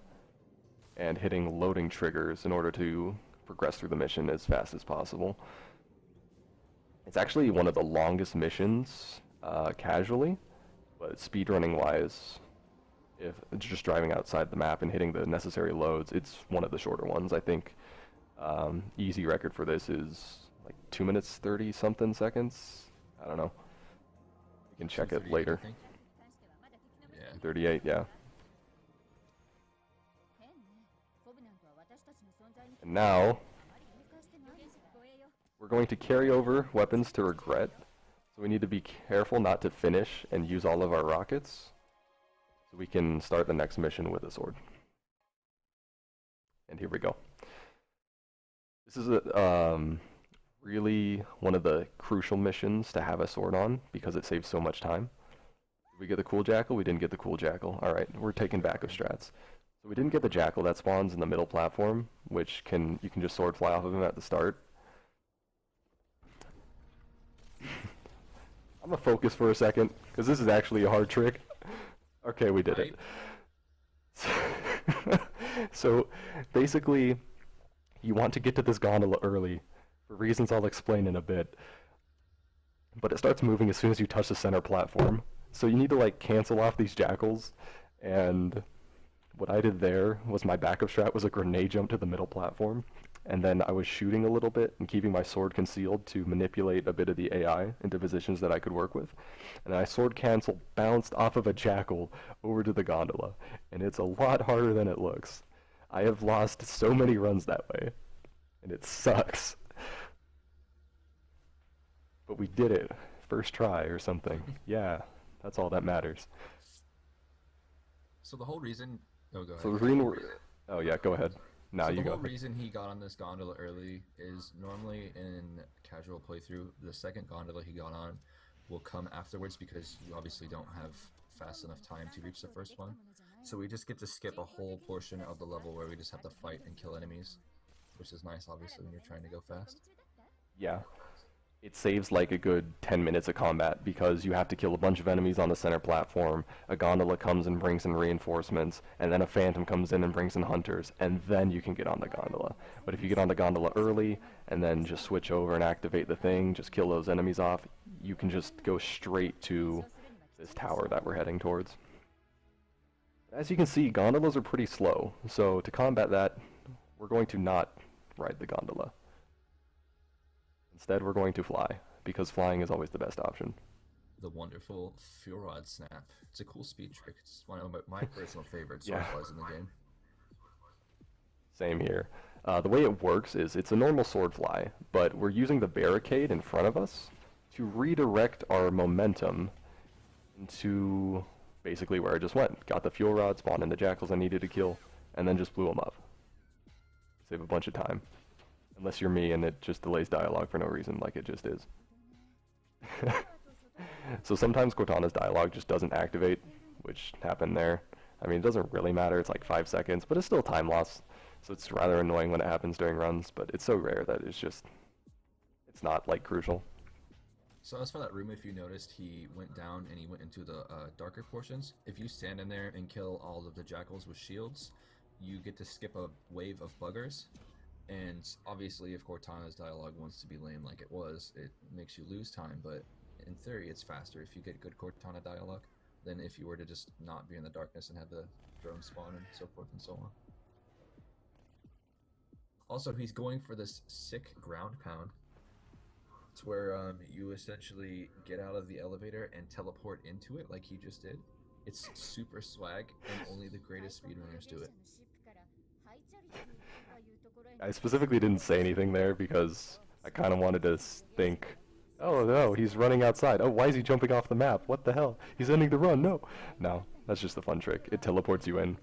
and hitting loading triggers in order to progress through the mission as fast as possible. It's actually one of the longest missions casually, but speedrunning wise, if just driving outside the map and hitting the necessary loads, it's one of the shorter ones. I think easy record for this is like 2 minutes 30 something seconds. I don't know. You can check it later. Yeah. 38, yeah. And now, we're going to carry over weapons to Regret. So we need to be careful not to finish and use all of our rockets, so we can start the next mission with a sword. And here we go. This is really one of the crucial missions to have a sword on, because it saves so much time. Did we get the cool jackal? We didn't get the cool jackal. Alright, we're taking backup strats. So we didn't get the jackal that spawns in the middle platform, which you can just sword fly off of him at the start. I'm gonna focus for a second, because this is actually a hard trick. Okay, we did it. So, basically, you want to get to this gondola early, for reasons I'll explain in a bit. But it starts moving as soon as you touch the center platform. So you need to, like, cancel off these jackals, and what I did there was my backup strat was a grenade jump to the middle platform, and then I was shooting a little bit and keeping my sword concealed to manipulate a bit of the AI into positions that I could work with. And I sword cancel bounced off of a jackal over to the gondola, and it's a lot harder than it looks. I have lost so many runs that way, and it sucks. But we did it. First try or something. Yeah, that's all that matters. So the whole reason... Oh, go ahead. So the reason oh yeah, go ahead. Now you go. The whole reason he got on this gondola early is normally in casual playthrough, the second gondola he got on will come afterwards because you obviously don't have fast enough time to reach the first one. So we just get to skip a whole portion of the level where we just have to fight and kill enemies, which is nice obviously when you're trying to go fast. Yeah. It saves like a good 10 minutes of combat because you have to kill a bunch of enemies on the center platform, a gondola comes and brings in reinforcements, and then a phantom comes in and brings in hunters, and then you can get on the gondola. But if you get on the gondola early, and then just switch over and activate the thing, just kill those enemies off, you can just go straight to this tower that we're heading towards. As you can see, gondolas are pretty slow, so to combat that, we're going to not ride the gondola. Instead, we're going to fly, because flying is always the best option. The wonderful fuel rod snap. It's a cool speed trick. It's one of my personal favorite sword flies in the game. Same here. The way it works is it's a normal sword fly, but we're using the barricade in front of us to redirect our momentum into basically where I just went. Got the fuel rod, spawned in the jackals I needed to kill, and then just blew them up. Save a bunch of time. Unless you're me and it just delays dialogue for no reason, like it just is. So sometimes Cortana's dialogue just doesn't activate, which happened there. I mean, it doesn't really matter, it's like 5 seconds, but it's still time loss. So it's rather annoying when it happens during runs, but it's so rare that it's not, like, crucial. So as for that room, if you noticed, he went down and he went into the darker portions. If you stand in there and kill all of the jackals with shields, you get to skip a wave of buggers. And obviously, if Cortana's dialogue wants to be lame like it was, it makes you lose time, but in theory it's faster if you get good Cortana dialogue than if you were to just not be in the darkness and have the drone spawn and so forth and so on. Also, he's going for this sick ground pound. It's where you essentially get out of the elevator and teleport into it like he just did. It's super swag, and only the greatest speedrunners do it. I specifically didn't say anything there because I kind of wanted to think, oh no, he's running outside. Oh, why is he jumping off the map? What the hell? He's ending the run. No. No, that's just a fun trick. It teleports you in.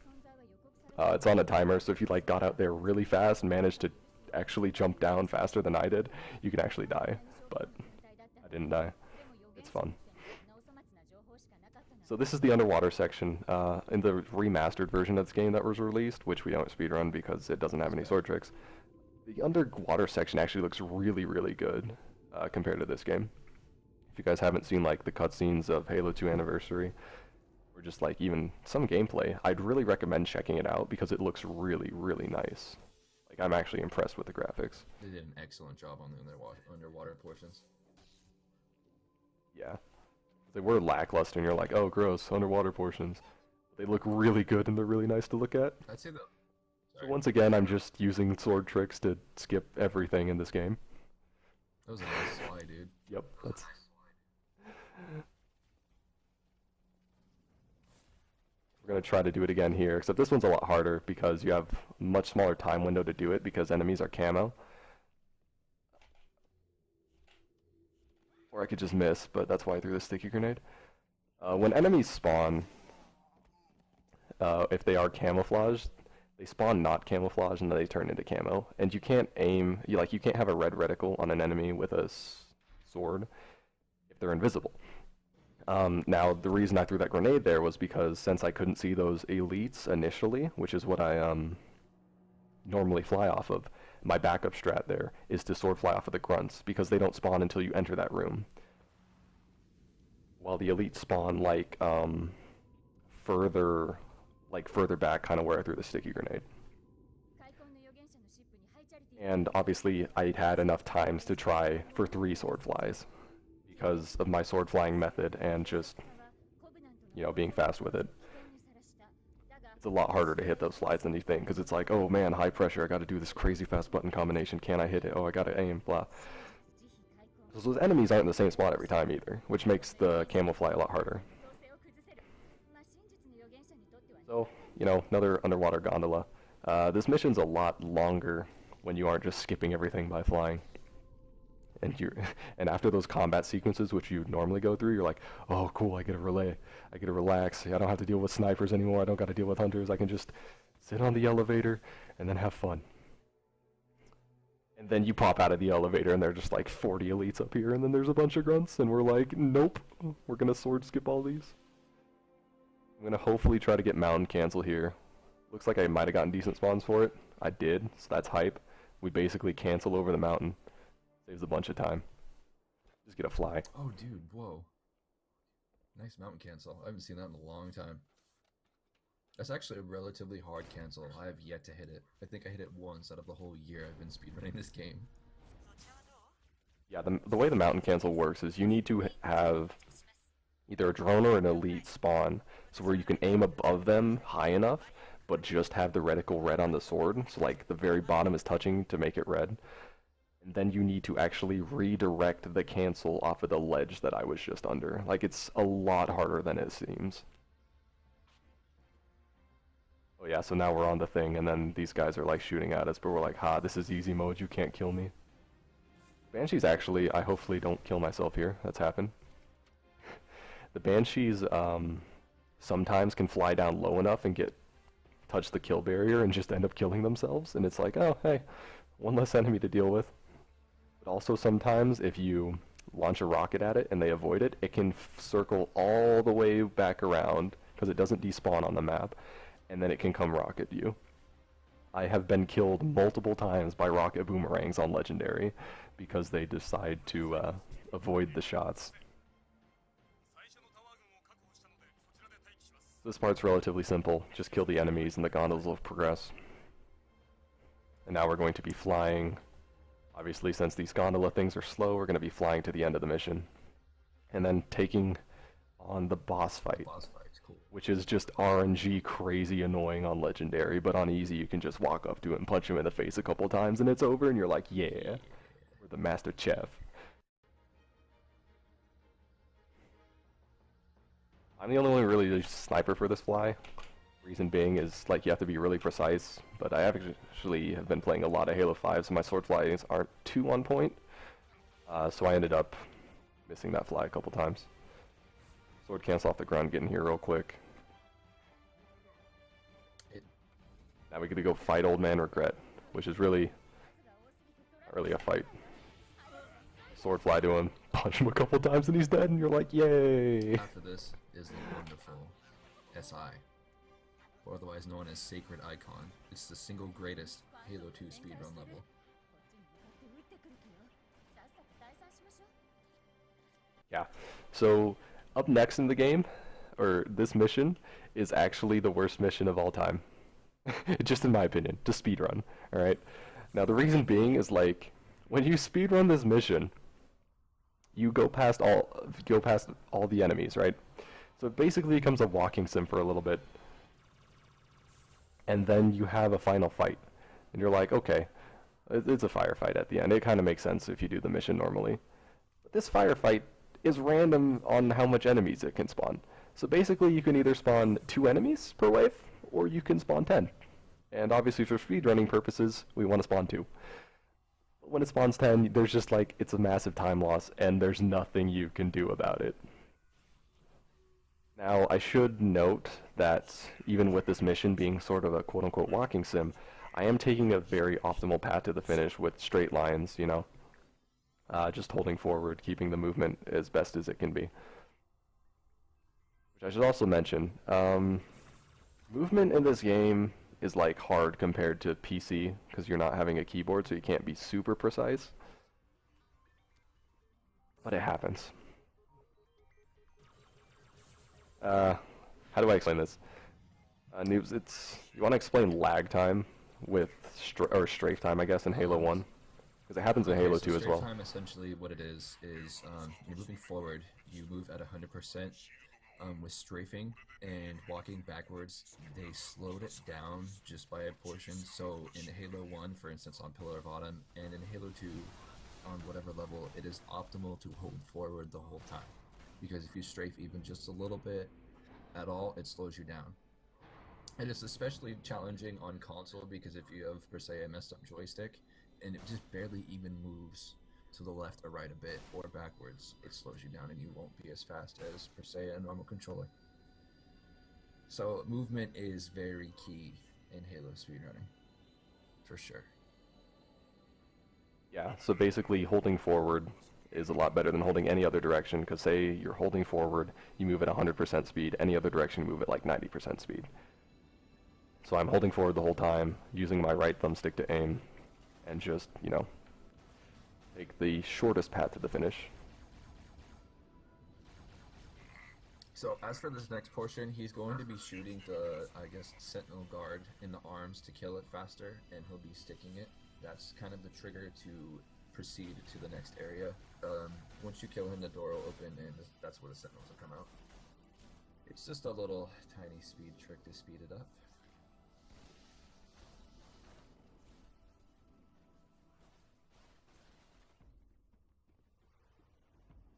It's on a timer, so if you like got out there really fast and managed to actually jump down faster than I did, you can actually die. But I didn't die. It's fun. So this is the underwater section in the remastered version of this game that was released, which we don't speedrun because it doesn't have any sword tricks. The underwater section actually looks really, really good compared to this game. If you guys haven't seen like the cutscenes of Halo 2 Anniversary, or just like even some gameplay, I'd really recommend checking it out because it looks really, really nice. Like I'm actually impressed with the graphics. They did an excellent job on the underwater portions. Yeah. They were lackluster and you're like, oh gross, underwater portions. They look really good and they're really nice to look at. I'd say that. So once again, I'm just using sword tricks to skip everything in this game. That was a nice slide, dude. Yep, that's... We're going to try to do it again here, except this one's a lot harder because you have a much smaller time window to do it because enemies are camo. Or I could just miss, but that's why I threw the sticky grenade. When enemies spawn, if they are camouflaged, they spawn not camouflaged and then they turn into camo. And you can't aim, you can't have a red reticle on an enemy with a sword if they're invisible. Now, the reason I threw that grenade there was because since I couldn't see those elites initially, which is what I normally fly off of, my backup strat there is to sword fly off of the grunts, because they don't spawn until you enter that room. While the elites spawn further back, kind of where I threw the sticky grenade. And obviously I had enough times to try for 3 sword flies because of my sword flying method and just, being fast with it. It's a lot harder to hit those slides than you think, because it's like, oh man, high pressure, I gotta do this crazy fast button combination, can I hit it? Oh, I gotta aim, blah. Because those enemies aren't in the same spot every time either, which makes the camo fly a lot harder. So, another underwater gondola. This mission's a lot longer when you aren't just skipping everything by flying. And after those combat sequences, which you normally go through, you're like, oh cool, I get to relay, I get to relax, I don't have to deal with snipers anymore, I don't got to deal with hunters, I can just sit on the elevator and then have fun. And then you pop out of the elevator and there's just like 40 elites up here, and then there's a bunch of grunts, and we're like, nope, we're gonna sword skip all these. I'm gonna hopefully try to get mountain cancel here. Looks like I might have gotten decent spawns for it. I did, so that's hype. We basically cancel over the mountain. Saves a bunch of time. Just get a fly. Oh, dude, whoa. Nice mountain cancel. I haven't seen that in a long time. That's actually a relatively hard cancel. I have yet to hit it. I think I hit it once out of the whole year I've been speedrunning this game. Yeah, the way the mountain cancel works is you need to have either a drone or an elite spawn, so where you can aim above them high enough, but just have the reticle red on the sword, so like the very bottom is touching to make it red. And then you need to actually redirect the cancel off of the ledge that I was just under. Like, it's a lot harder than it seems. Oh yeah, so now we're on the thing, and then these guys are like shooting at us, but we're like, ha, this is easy mode, you can't kill me. Banshees actually, I hopefully don't kill myself here. That's happened. The Banshees sometimes can fly down low enough and touch the kill barrier and just end up killing themselves, and it's like, oh, hey, one less enemy to deal with. But also sometimes if you launch a rocket at it and they avoid it, it can circle all the way back around because it doesn't despawn on the map, and then it can come rocket you. I have been killed multiple times by rocket boomerangs on Legendary because they decide to avoid the shots. This part's relatively simple. Just kill the enemies and the gondolas will progress. And now we're going to be flying. Obviously, since these gondola things are slow, we're going to be flying to the end of the mission. And then taking on the boss fight. Cool. Which is just RNG crazy annoying on Legendary, but on easy you can just walk up to it and punch him in the face a couple times and it's over and you're like, yeah, we're the master chef. I'm the only one really sniper for this fly. Reason being is, like, you have to be really precise, but I actually have been playing a lot of Halo 5, so my sword flies aren't too on point. So I ended up missing that fly a couple times. Sword cancel off the ground, getting here real quick. Now we get to go fight Old Man Regret, which is really not really a fight. Sword fly to him, punch him a couple times and he's dead, and you're like, yay! After this is the wonderful SI, or otherwise known as Sacred Icon. It's the single greatest Halo 2 speedrun level. Yeah, so up next in the game, or this mission, is actually the worst mission of all time. Just in my opinion, to speedrun, alright? Now the reason being is, like, when you speedrun this mission, you go past all the enemies, right? So it basically becomes a walking sim for a little bit. And then you have a final fight. And you're like, okay, it's a firefight at the end. It kind of makes sense if you do the mission normally. But this firefight is random on how much enemies it can spawn. So basically you can either spawn 2 enemies per wave, or you can spawn 10. And obviously for speedrunning purposes, we want to spawn 2. When it spawns 10, there's just like, it's a massive time loss, and there's nothing you can do about it. Now, I should note that even with this mission being sort of a quote-unquote walking sim, I am taking a very optimal path to the finish with straight lines, you know, just holding forward, keeping the movement as best as it can be. Which I should also mention, movement in this game is like hard compared to PC, because you're not having a keyboard, so you can't be super precise. But it happens. How do I explain this? Noobs, you want to explain lag time with, or strafe time, I guess, in Halo 1? Because it happens in Halo 2 as well. Strafe time, essentially, what it is you're moving forward, you move at 100%, with strafing, and walking backwards, they slowed it down just by a portion. So in Halo 1, for instance, on Pillar of Autumn, and in Halo 2, on whatever level, it is optimal to hold forward the whole time. Because if you strafe even just a little bit at all, it slows you down. And it's especially challenging on console because if you have, per se, a messed up joystick, and it just barely even moves to the left or right a bit, or backwards, it slows you down and you won't be as fast as, per se, a normal controller. So movement is very key in Halo speedrunning, for sure. Yeah, so basically holding forward is a lot better than holding any other direction, because say you're holding forward, you move at 100% speed, any other direction you move at like 90% speed. So I'm holding forward the whole time, using my right thumbstick to aim, and just, you know, take the shortest path to the finish. So as for this next portion, he's going to be shooting the, I guess, sentinel guard in the arms to kill it faster, and he'll be sticking it. That's kind of the trigger to proceed to the next area. Once you kill him, the door will open, and that's where the sentinels will come out. It's just a little tiny speed trick to speed it up.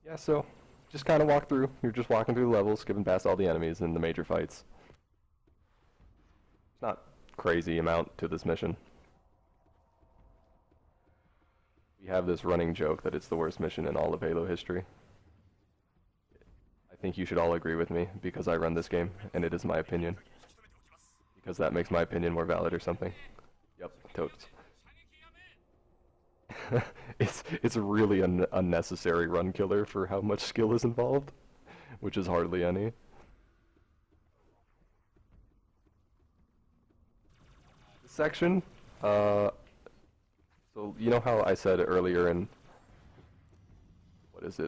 Yeah, so just kind of walk through. You're just walking through the levels, skipping past all the enemies and the major fights. It's not crazy amount to this mission. We have this running joke that it's the worst mission in all of Halo history. I think you should all agree with me because I run this game and it is my opinion. Because that makes my opinion more valid or something. Yep, totes. It's really an unnecessary run killer for how much skill is involved, which is hardly any. This section, so you know how I said earlier in,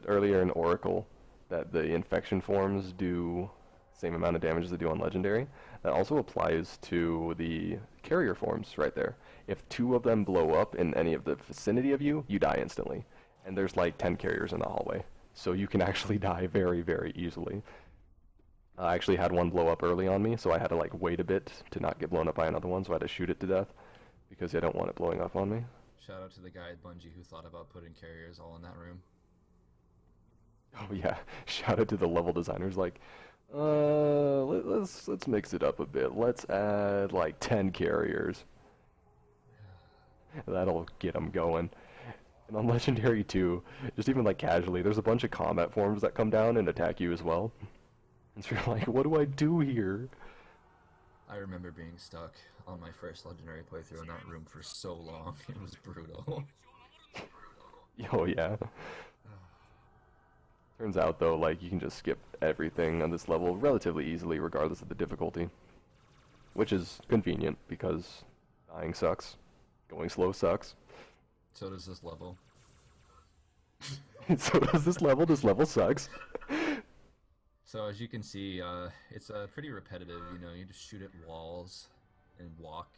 earlier in Oracle, that the infection forms do the same amount of damage as they do on Legendary? That also applies to the carrier forms right there. If 2 of them blow up in any of the vicinity of you, you die instantly. And there's like 10 carriers in the hallway. So you can actually die very, very easily. I actually had one blow up early on me, so I had to like wait a bit to not get blown up by another one, so I had to shoot it to death because I don't want it blowing up on me. Shout out to the guy at Bungie who thought about putting carriers all in that room. Oh yeah, shout out to the level designers like, let's mix it up a bit. Let's add like 10 carriers. That'll get them going. And on Legendary 2, just even like casually, there's a bunch of combat forms that come down and attack you as well. And so you're like, what do I do here? I remember being stuck on my first Legendary playthrough in that room for so long. It was brutal. Oh yeah. Turns out though, like, you can just skip everything on this level relatively easily regardless of the difficulty. Which is convenient because dying sucks. Going slow sucks. So does this level. So does this level. This level sucks. So as you can see, it's pretty repetitive. You know, you just shoot at walls and walk.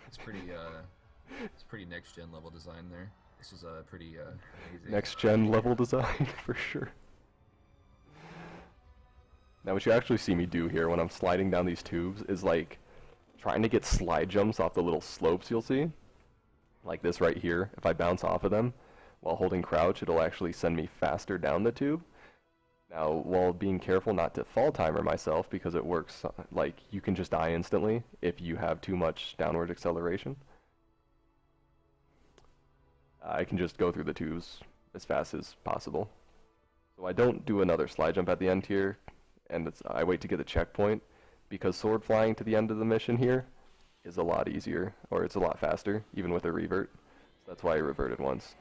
It's pretty next gen level design there. This is pretty amazing. Next gen level design for sure. Now what you actually see me do here when I'm sliding down these tubes is like trying to get slide jumps off the little slopes you'll see. Like this right here. If I bounce off of them while holding crouch, it'll actually send me faster down the tube. Now, while being careful not to fall timer myself, because it works, like, you can just die instantly if you have too much downward acceleration. I can just go through the twos as fast as possible. So I don't do another slide jump at the end here, and I wait to get the checkpoint, because sword flying to the end of the mission here is a lot easier, or it's a lot faster, even with a revert. So that's why I reverted once.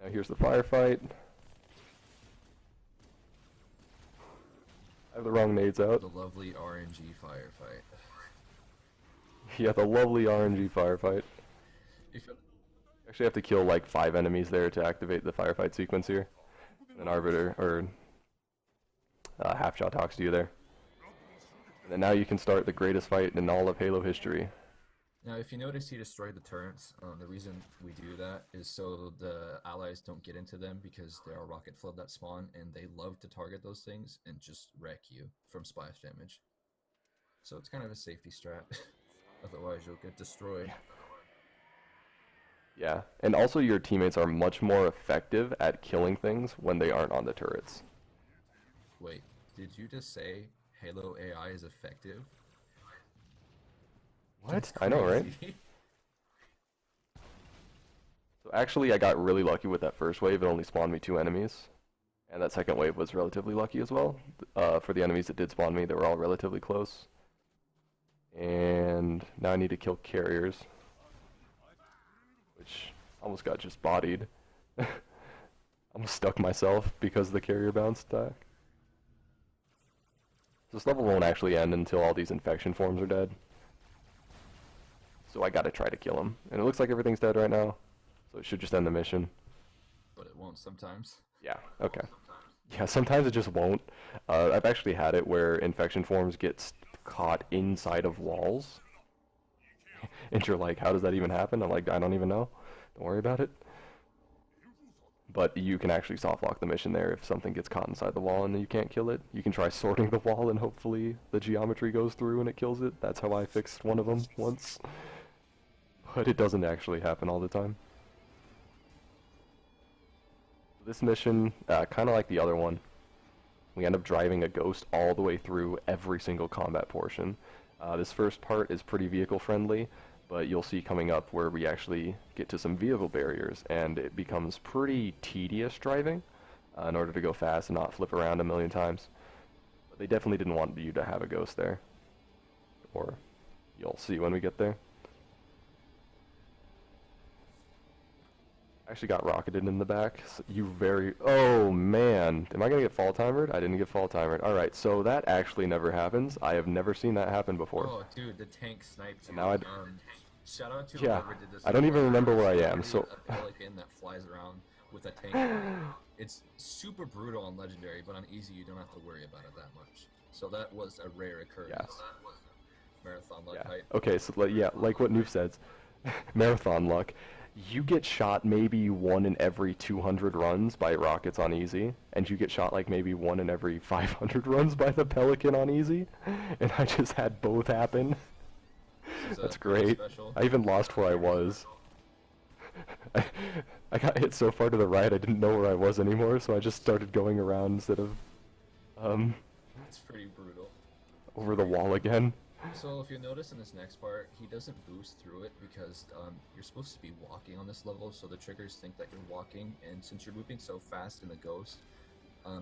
Now here's the firefight. I have the wrong nades out. The lovely RNG firefight. Yeah, the lovely RNG firefight. Actually have to kill like 5 enemies there to activate the firefight sequence here. An Arbiter, or half shot talks to you there. And then now you can start the greatest fight in all of Halo history. Now, if you notice, he destroyed the turrets. The reason we do that is so the allies don't get into them, because there are rocket flood that spawn, and they love to target those things and just wreck you from splash damage. So it's kind of a safety strat. Otherwise, you'll get destroyed. Yeah, and also your teammates are much more effective at killing things when they aren't on the turrets. Wait, did you just say Halo AI is effective? What? I know, right? So actually, I got really lucky with that first wave. It only spawned me 2 enemies. And that second wave was relatively lucky as well. For the enemies that did spawn me, they were all relatively close. And now I need to kill carriers, which almost got just bodied. Almost stuck myself because the carrier bounced back. This level won't actually end until all these infection forms are dead. So I gotta try to kill him. And it looks like everything's dead right now, so it should just end the mission. But it won't sometimes. Yeah, okay. Yeah, sometimes it just won't. I've actually had it where infection forms get caught inside of walls. And you're like, how does that even happen? I'm like, I don't even know. Don't worry about it. But you can actually soft lock the mission there if something gets caught inside the wall and you can't kill it. You can try sorting the wall and hopefully the geometry goes through and it kills it. That's how I fixed one of them once. But it doesn't actually happen all the time. This mission, kind of like the other one, we end up driving a ghost all the way through every single combat portion. This first part is pretty vehicle friendly, but you'll see coming up where we actually get to some vehicle barriers, and it becomes pretty tedious driving in order to go fast and not flip around a million times. But they definitely didn't want you to have a ghost there, or you'll see when we get there. I actually got rocketed in the back. So oh man, am I gonna get fall timered? I didn't get fall timered. Alright, so that actually never happens. I have never seen that happen before. Oh dude, the tank sniped you. Now shout out to yeah, whoever did this. I don't even remember where I am, so a pelican that flies around with a tank. It's super brutal on Legendary, but on Easy you don't have to worry about it that much. So that was a rare occurrence. Yeah. Marathon luck Yeah. height. Okay, so yeah, like what Noof says, marathon luck. You get shot maybe 1 in every 200 runs by rockets on Easy, and you get shot like maybe 1 in every 500 runs by the Pelican on Easy, and I just had both happen. That's great. I even lost where I was. I got hit so far to the right I didn't know where I was anymore, so I just started going around instead of It's pretty brutal. over the wall again. So if you notice in this next part, he doesn't boost through it because you're supposed to be walking on this level, so the triggers think that you're walking, and since you're moving so fast in the Ghost,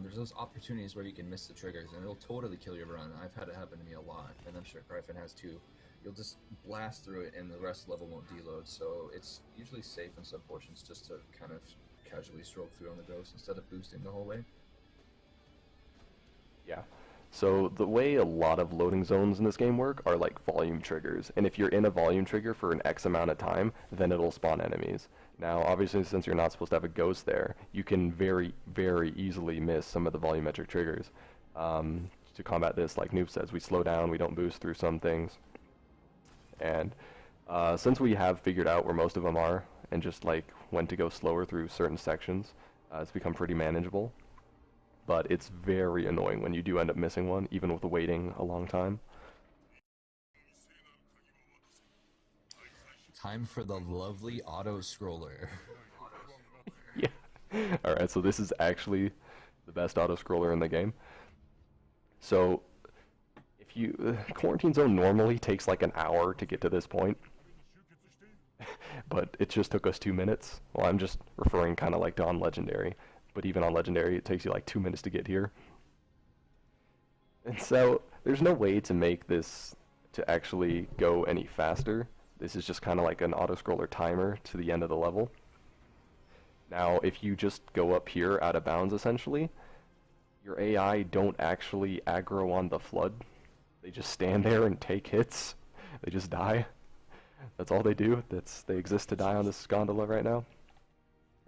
there's those opportunities where you can miss the triggers, and it'll totally kill your run. I've had it happen to me a lot, and I'm sure Cryphon has too. You'll just blast through it, and the rest of the level won't deload, so it's usually safe in some portions just to kind of casually stroke through on the Ghost instead of boosting the whole way. Yeah. So the way a lot of loading zones in this game work are like volume triggers, and if you're in a volume trigger for an X amount of time, then it'll spawn enemies. Now, obviously, since you're not supposed to have a ghost there, you can very, very easily miss some of the volumetric triggers. To combat this, like Noob says, we slow down, we don't boost through some things. And since we have figured out where most of them are, and just like when to go slower through certain sections, it's become pretty manageable. But it's very annoying when you do end up missing one, even with waiting a long time. Time for the lovely auto-scroller. Yeah. Alright, so this is actually the best auto-scroller in the game. So, if if you quarantine zone normally takes like an hour to get to this point, but it just took us 2 minutes. Well, I'm just referring kind of like to on Legendary, but even on Legendary, it takes you like 2 minutes to get here. And so there's no way to make this to actually go any faster. This is just kind of like an auto-scroller timer to the end of the level. Now, if you just go up here out of bounds, essentially, your AI don't actually aggro on the flood. They just stand there and take hits. They just die. That's all they do. They exist to die on this gondola right now.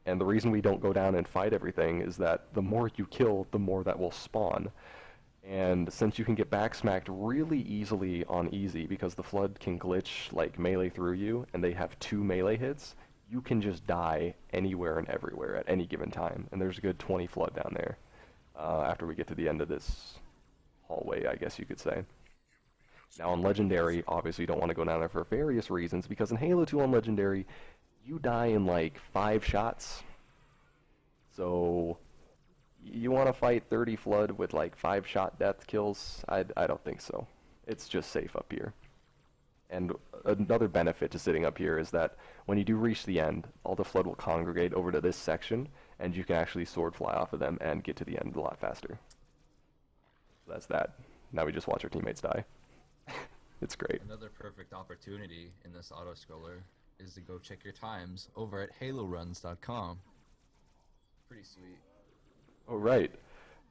And the reason we don't go down and fight everything is that the more you kill, the more that will spawn. And since you can get backsmacked really easily on easy, because the flood can glitch like melee through you, and they have 2 melee hits, you can just die anywhere and everywhere at any given time. And there's a good 20 flood down there after we get to the end of this hallway, I guess you could say. Now on Legendary, obviously you don't want to go down there for various reasons, because in Halo 2 on Legendary, you die in like 5 shots. So you want to fight 30 flood with like 5-shot death kills? I don't think so. It's just safe up here. And another benefit to sitting up here is that when you do reach the end, all the flood will congregate over to this section, and you can actually sword fly off of them and get to the end a lot faster. So that's that. Now we just watch our teammates die. It's great. Another perfect opportunity in this auto-scroller is to go check your times over at haloruns.com. Pretty sweet. Oh right,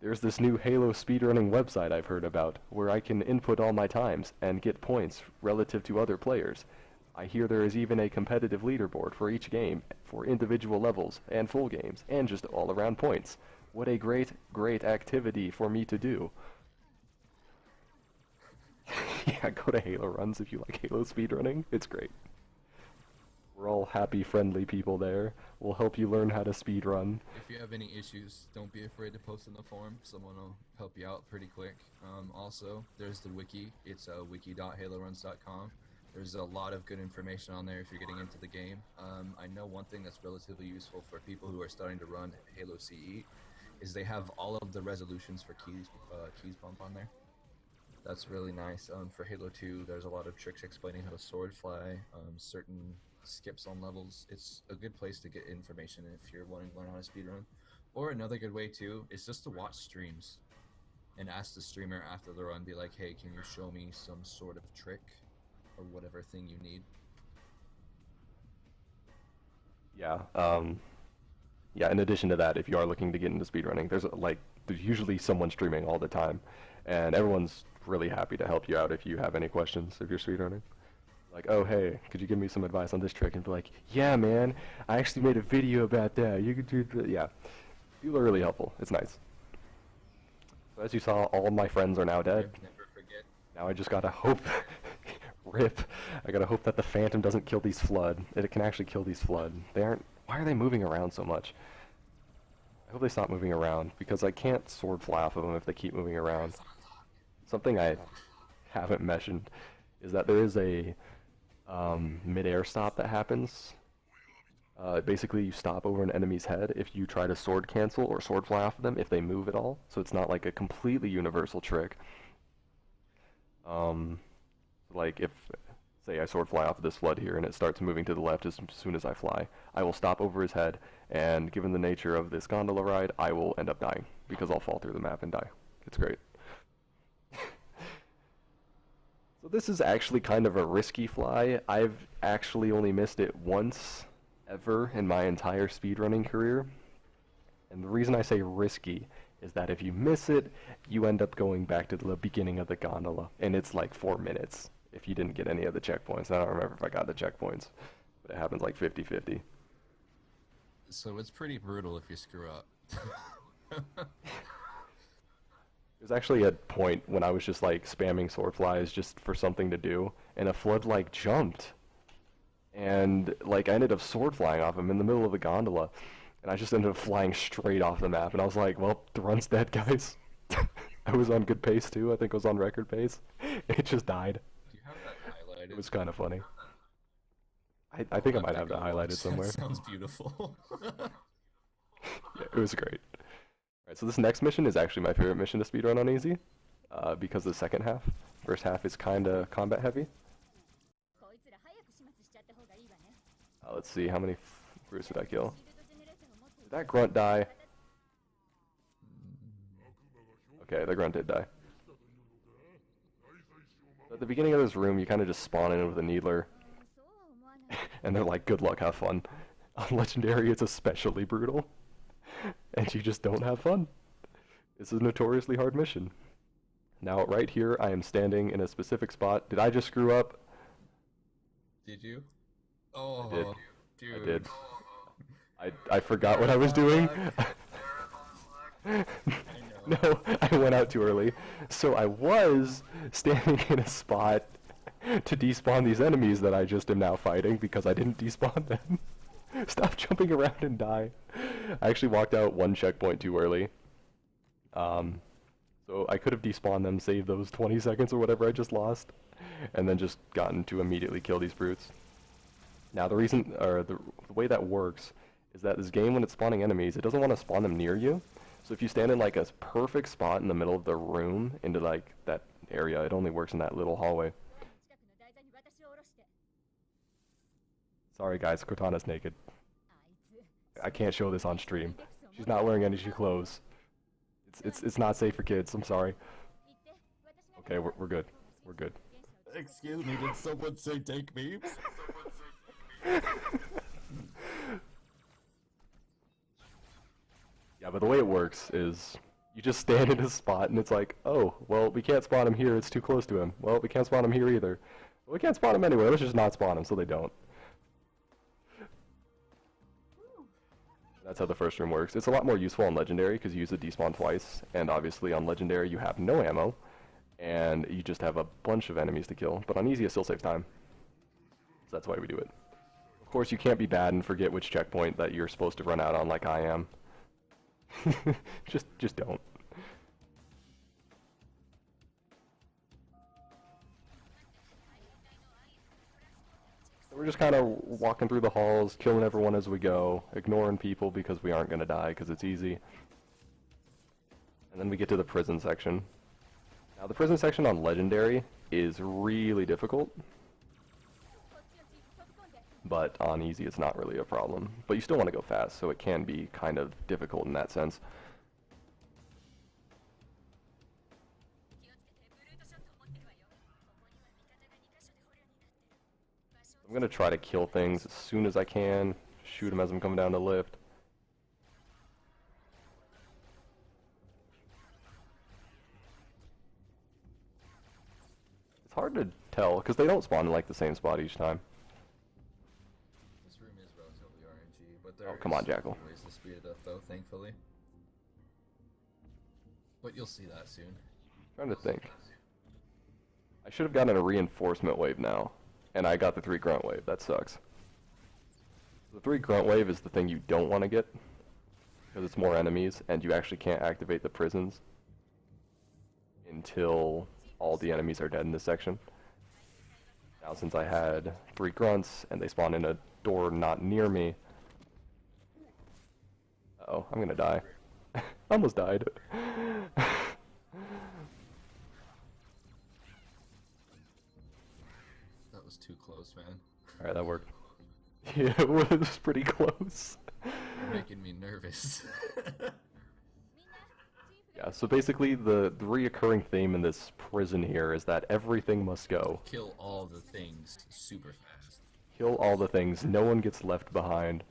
there's this new Halo speedrunning website I've heard about, where I can input all my times and get points relative to other players. I hear there is even a competitive leaderboard for each game, for individual levels, and full games, and just all-around points. What a great, great activity for me to do. Yeah, go to Halo Runs if you like Halo speedrunning. It's great. We're all happy, friendly people there. We'll help you learn how to speedrun. If you have any issues, don't be afraid to post in the forum. Someone will help you out pretty quick. Also, there's the wiki. It's wiki.haloruns.com. There's a lot of good information on there if you're getting into the game. I know one thing that's relatively useful for people who are starting to run Halo CE is they have all of the resolutions for keys bump on there. That's really nice. For Halo 2, there's a lot of tricks explaining how to sword fly, certain skips on levels. It's a good place to get information if you're wanting to learn how to speedrun. Or another good way too is just to watch streams and ask the streamer after the run, be like, hey, can you show me some sort of trick or whatever thing you need? Yeah, yeah, in addition to that, if you are looking to get into speedrunning, there's usually someone streaming all the time, and everyone's really happy to help you out if you have any questions if you're speedrunning. Like, oh hey, could you give me some advice on this trick? And be like, yeah man, I actually made a video about that. You could do that. Yeah, people are really helpful. It's nice. So as you saw, all my friends are now dead. Never forget. Now I just gotta hope, rip, I gotta hope that the Phantom doesn't kill these flood. It can actually kill these flood. They aren't, why are they moving around so much? I hope they stop moving around, because I can't sword fly off of them if they keep moving around. Something I haven't mentioned is that there is a mid-air stop that happens. Basically, you stop over an enemy's head if you try to sword cancel or sword fly off of them if they move at all. So it's not like a completely universal trick. Like if, say I sword fly off of this flood here and it starts moving to the left as soon as I fly, I will stop over his head, and given the nature of this gondola ride, I will end up dying because I'll fall through the map and die. It's great. So this is actually kind of a risky fly. I've actually only missed it once ever in my entire speedrunning career. And the reason I say risky is that if you miss it, you end up going back to the beginning of the gondola, and it's like 4 minutes if you didn't get any of the checkpoints. I don't remember if I got the checkpoints, but it happens like 50-50. So it's pretty brutal if you screw up. There's actually a point when I was just like spamming sword flies just for something to do, and a flood like jumped, and like I ended up sword flying off him in the middle of the gondola, and I just ended up flying straight off the map, and I was like, well, the run's dead, guys. I was on good pace too. I think I was on record pace. It just died. Do you have that highlighted? It was kind of funny. I think I might have that highlighted somewhere. That sounds beautiful. Yeah, it was great. Alright, so this next mission is actually my favorite mission to speedrun on easy, because the second half First half is kinda combat heavy. Let's see, how many brutes did I kill? Did that grunt die? Okay, the grunt did die. At the beginning of this room, you kind of just spawn in with a needler. And they're like, good luck, have fun. On Legendary, it's especially brutal. And you just don't have fun. This is a notoriously hard mission. Now, right here, I am standing in a specific spot. Did I just screw up? Did you? Oh, I did. dude. I did. I forgot what I was doing. No, I went out too early. So I was standing in a spot to despawn these enemies that I just am now fighting because I didn't despawn them. Stop jumping around and die. I actually walked out one checkpoint too early. So I could have despawned them, saved those 20 seconds or whatever I just lost, and then just gotten to immediately kill these brutes. Now the reason, or the way that works, is that this game, when it's spawning enemies, it doesn't want to spawn them near you. So if you stand in like a perfect spot in the middle of the room, into like that area, it only works in that little hallway. Sorry guys, Cortana's naked. I can't show this on stream. She's not wearing any clothes. It's not safe for kids, I'm sorry. Okay, we're good. We're good. Excuse me, did someone say take memes? Yeah, but the way it works is you just stand in a spot and it's like, oh, well, we can't spawn him here, it's too close to him. Well, we can't spawn him here either. Well, we can't spawn him anywhere, let's just not spawn him so they don't. That's how the first room works. It's a lot more useful on Legendary because you use the despawn twice, and obviously on Legendary you have no ammo, and you just have a bunch of enemies to kill. But on Easy it still saves time. So that's why we do it. Of course you can't be bad and forget which checkpoint that you're supposed to run out on like I am. just don't. We're just kind of walking through the halls, killing everyone as we go, ignoring people because we aren't going to die because it's easy. And then we get to the prison section. Now the prison section on Legendary is really difficult, but on Easy it's not really a problem. But you still want to go fast, so it can be kind of difficult in that sense. I'm going to try to kill things as soon as I can, shoot them as I'm coming down the lift. It's hard to tell, because they don't spawn in like the same spot each time. This room is relatively RNG, but there Oh, come on, Jackal. ways to speed it up though, thankfully. But you'll see that soon. Trying to think. I should have gotten a reinforcement wave now, and I got the 3 grunt wave. That sucks. The 3 grunt wave is the thing you don't want to get, because it's more enemies, and you actually can't activate the prisons until all the enemies are dead in this section. Now since I had 3 grunts, and they spawn in a door not near me... Uh-oh, I'm gonna die. I almost died. That was too close, man. Alright, that worked. Yeah, it was pretty close. You're making me nervous. Yeah, so basically the reoccurring theme in this prison here is that everything must go. Kill all the things super fast. Kill all the things, no one gets left behind.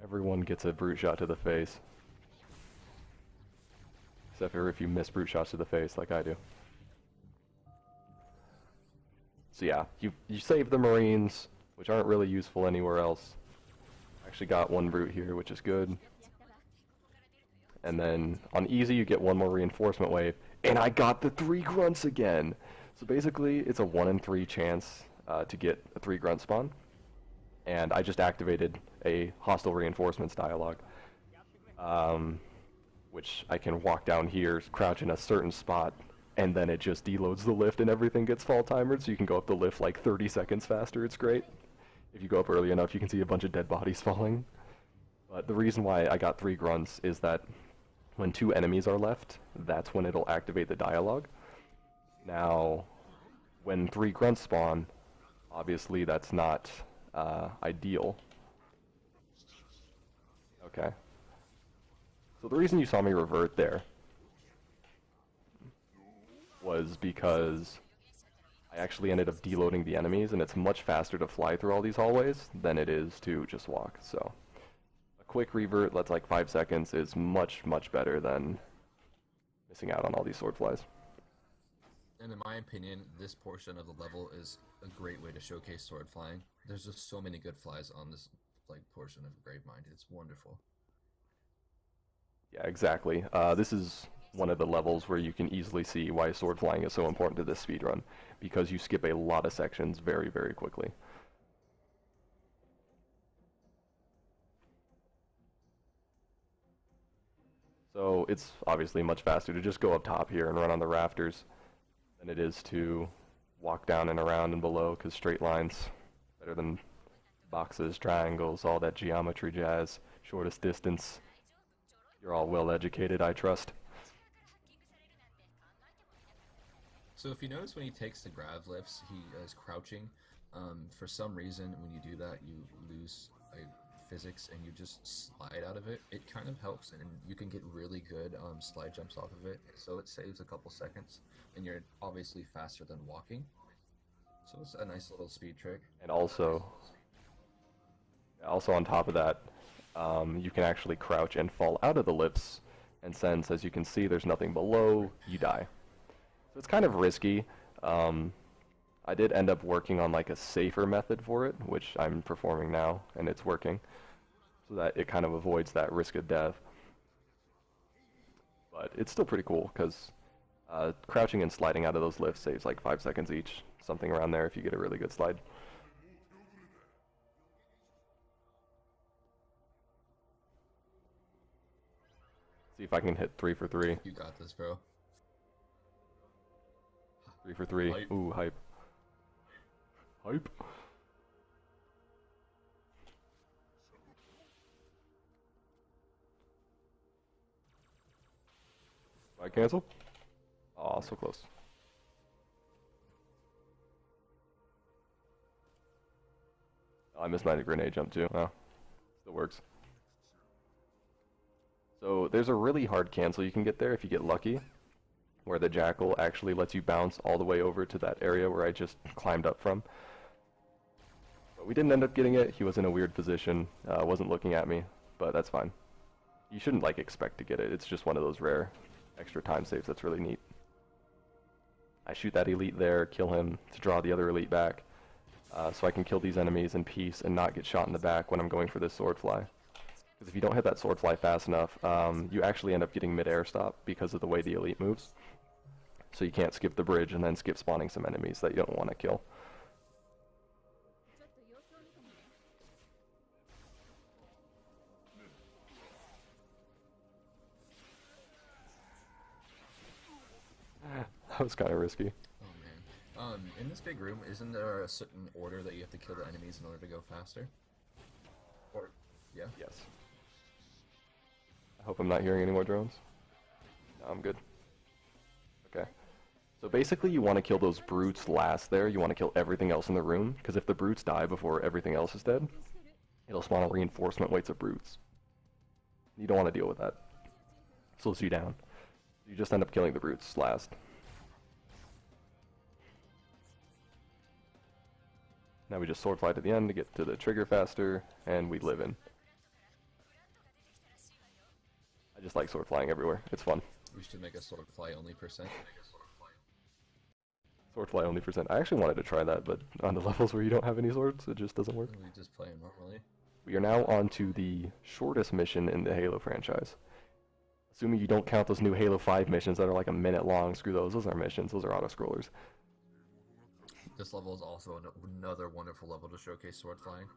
Everyone gets a brute shot to the face. Except for if you miss brute shots to the face like I do. So yeah, you save the Marines, which aren't really useful anywhere else. Actually got 1 brute here, which is good. And then on Easy you get 1 more reinforcement wave, and I got the 3 grunts again! So basically it's a 1 in 3 chance to get a 3 grunt spawn. And I just activated a hostile reinforcements dialogue. Which I can walk down here, crouch in a certain spot, and then it just deloads the lift and everything gets fall timered, so you can go up the lift like 30 seconds faster. It's great. If you go up early enough, you can see a bunch of dead bodies falling. But the reason why I got 3 grunts is that when 2 enemies are left, that's when it'll activate the dialogue. Now, when 3 grunts spawn, obviously that's not ideal. Okay. So the reason you saw me revert there was because I actually ended up deloading the enemies, and it's much faster to fly through all these hallways than it is to just walk. So a quick revert that's like 5 seconds is much, much better than missing out on all these sword flies. And in my opinion, this portion of the level is a great way to showcase sword flying. There's just so many good flies on this portion of Gravemind. It's wonderful. Yeah, exactly. This is one of the levels where you can easily see why sword flying is so important to this speedrun, because you skip a lot of sections very, very quickly. So it's obviously much faster to just go up top here and run on the rafters than it is to walk down and around and below, because straight lines better than boxes, triangles, all that geometry jazz, shortest distance. You're all well educated, I trust. So if you notice when he takes the grav lifts, he is crouching. For some reason, when you do that, you lose physics and you just slide out of it. It kind of helps, and you can get really good slide jumps off of it. So it saves a couple seconds, and you're obviously faster than walking. So it's a nice little speed trick. And also on top of that, you can actually crouch and fall out of the lifts, and since, as you can see, there's nothing below, you die. So it's kind of risky. I did end up working on like a safer method for it, which I'm performing now, and it's working, so that it kind of avoids that risk of death. But it's still pretty cool, because crouching and sliding out of those lifts saves like 5 seconds each, something around there if you get a really good slide. See if I can hit 3 for 3. You got this, bro. 3 for 3. Hype. Ooh, hype. Hype. Do I cancel? Aw, so close. Oh, I missed my grenade jump too. Oh, still works. So there's a really hard cancel you can get there if you get lucky, where the jackal actually lets you bounce all the way over to that area where I just climbed up from. But we didn't end up getting it. He was in a weird position, wasn't looking at me, but that's fine. You shouldn't like expect to get it. It's just one of those rare extra time saves that's really neat. I shoot that elite there, kill him to draw the other elite back, so I can kill these enemies in peace and not get shot in the back when I'm going for this sword fly. Because if you don't hit that sword fly fast enough, you actually end up getting mid-air stop because of the way the elite moves. So you can't skip the bridge and then skip spawning some enemies that you don't want to kill. That was kind of risky. Oh man. In this big room, isn't there a certain order that you have to kill the enemies in order to go faster? Or, yeah? Yes. I hope I'm not hearing any more drones. No, I'm good. Okay. So basically you want to kill those brutes last there. You want to kill everything else in the room, because if the brutes die before everything else is dead, it'll spawn a reinforcement weights of brutes. You don't want to deal with that. Slows you down. You just end up killing the brutes last. Now we just sword fly to the end to get to the trigger faster, and we live in. I just like sword flying everywhere. It's fun. We should make a sword fly only %. Sword fly only %. I actually wanted to try that, but on the levels where you don't have any swords, it just doesn't work. We just play it normally. We are now on to the shortest mission in the Halo franchise. Assuming you don't count those new Halo 5 missions that are like a minute long, screw those. Those are missions. Those are auto-scrollers. This level is also another wonderful level to showcase sword flying.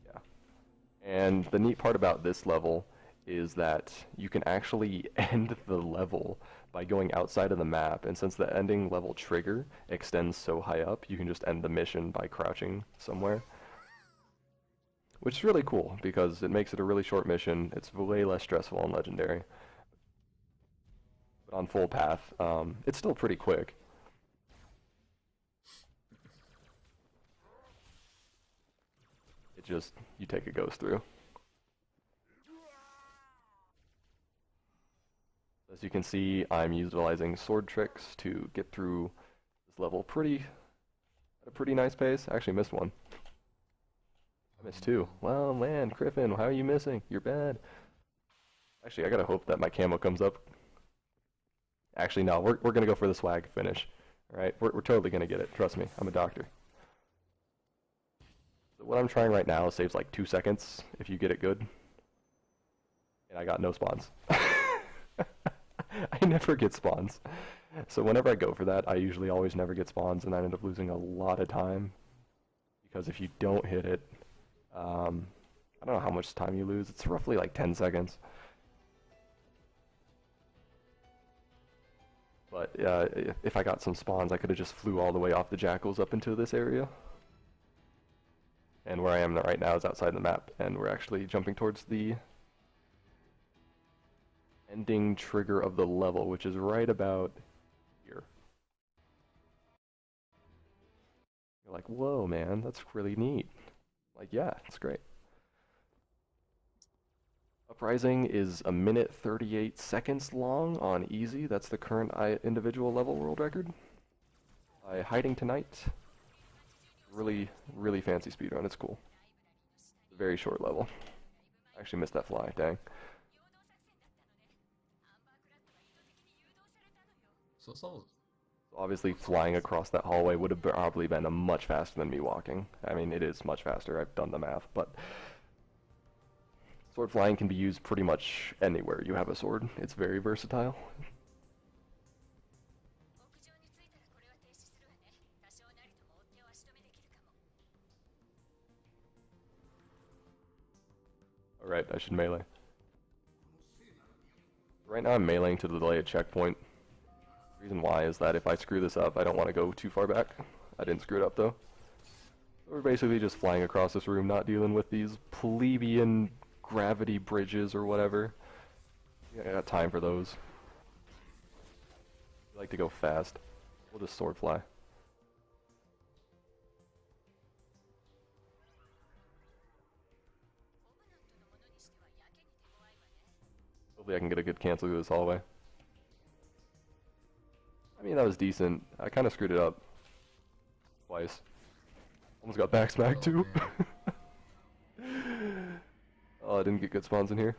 Yeah. And the neat part about this level is that you can actually end the level by going outside of the map, and since the ending level trigger extends so high up, you can just end the mission by crouching somewhere. Which is really cool, because it makes it a really short mission. It's way less stressful on Legendary. But on full path, it's still pretty quick. It just, you take a ghost through. As you can see, I'm utilizing sword tricks to get through this level at a pretty nice pace. I actually missed one. I missed two. Well, man, Cryphon, how are you missing? You're bad. Actually, I gotta hope that my camo comes up. Actually, no, we're gonna go for the swag finish. Alright, we're totally gonna get it. Trust me, I'm a doctor. So what I'm trying right now saves like 2 seconds if you get it good. And I got no spawns. I never get spawns. So whenever I go for that, I usually always never get spawns, and I end up losing a lot of time. Because if you don't hit it, I don't know how much time you lose. It's roughly like 10 seconds. But if I got some spawns, I could have just flew all the way off the jackals up into this area. And where I am right now is outside the map, and we're actually jumping towards the ending trigger of the level, which is right about here. You're like, whoa, man, that's really neat. Like, yeah, it's great. Uprising is 1 minute 38 seconds long on easy. That's the current individual level world record. By Hiding Tonight. Really, really fancy speedrun. It's cool. Very short level. I actually missed that fly, dang. So obviously flying across that hallway would have probably been a much faster than me walking. I mean, it is much faster, I've done the math, but sword flying can be used pretty much anywhere you have a sword. It's very versatile. Alright, I should melee. Right now I'm meleeing to delay a checkpoint. The reason why is that if I screw this up, I don't want to go too far back. I didn't screw it up though. So we're basically just flying across this room, not dealing with these plebeian gravity bridges or whatever. I got time for those. I like to go fast. We'll just sword fly. Hopefully I can get a good cancel through this hallway. I mean, that was decent. I kind of screwed it up. Twice. Almost got backsmacked too. Oh, I didn't get good spawns in here.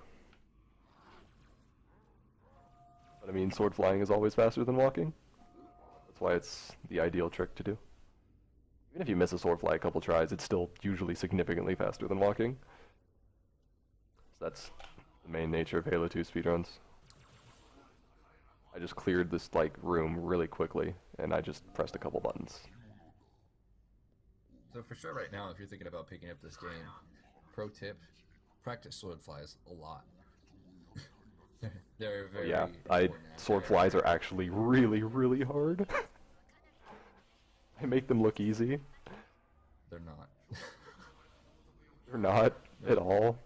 But I mean, sword flying is always faster than walking. That's why it's the ideal trick to do. Even if you miss a sword fly a couple tries, it's still usually significantly faster than walking. So that's the main nature of Halo 2 speedruns. I just cleared this like room really quickly, and I just pressed a couple buttons. So for sure right now, if you're thinking about picking up this game, pro tip, practice sword flies a lot. They're very sword flies are actually really, really hard. I make them look easy. They're not. They're not at all.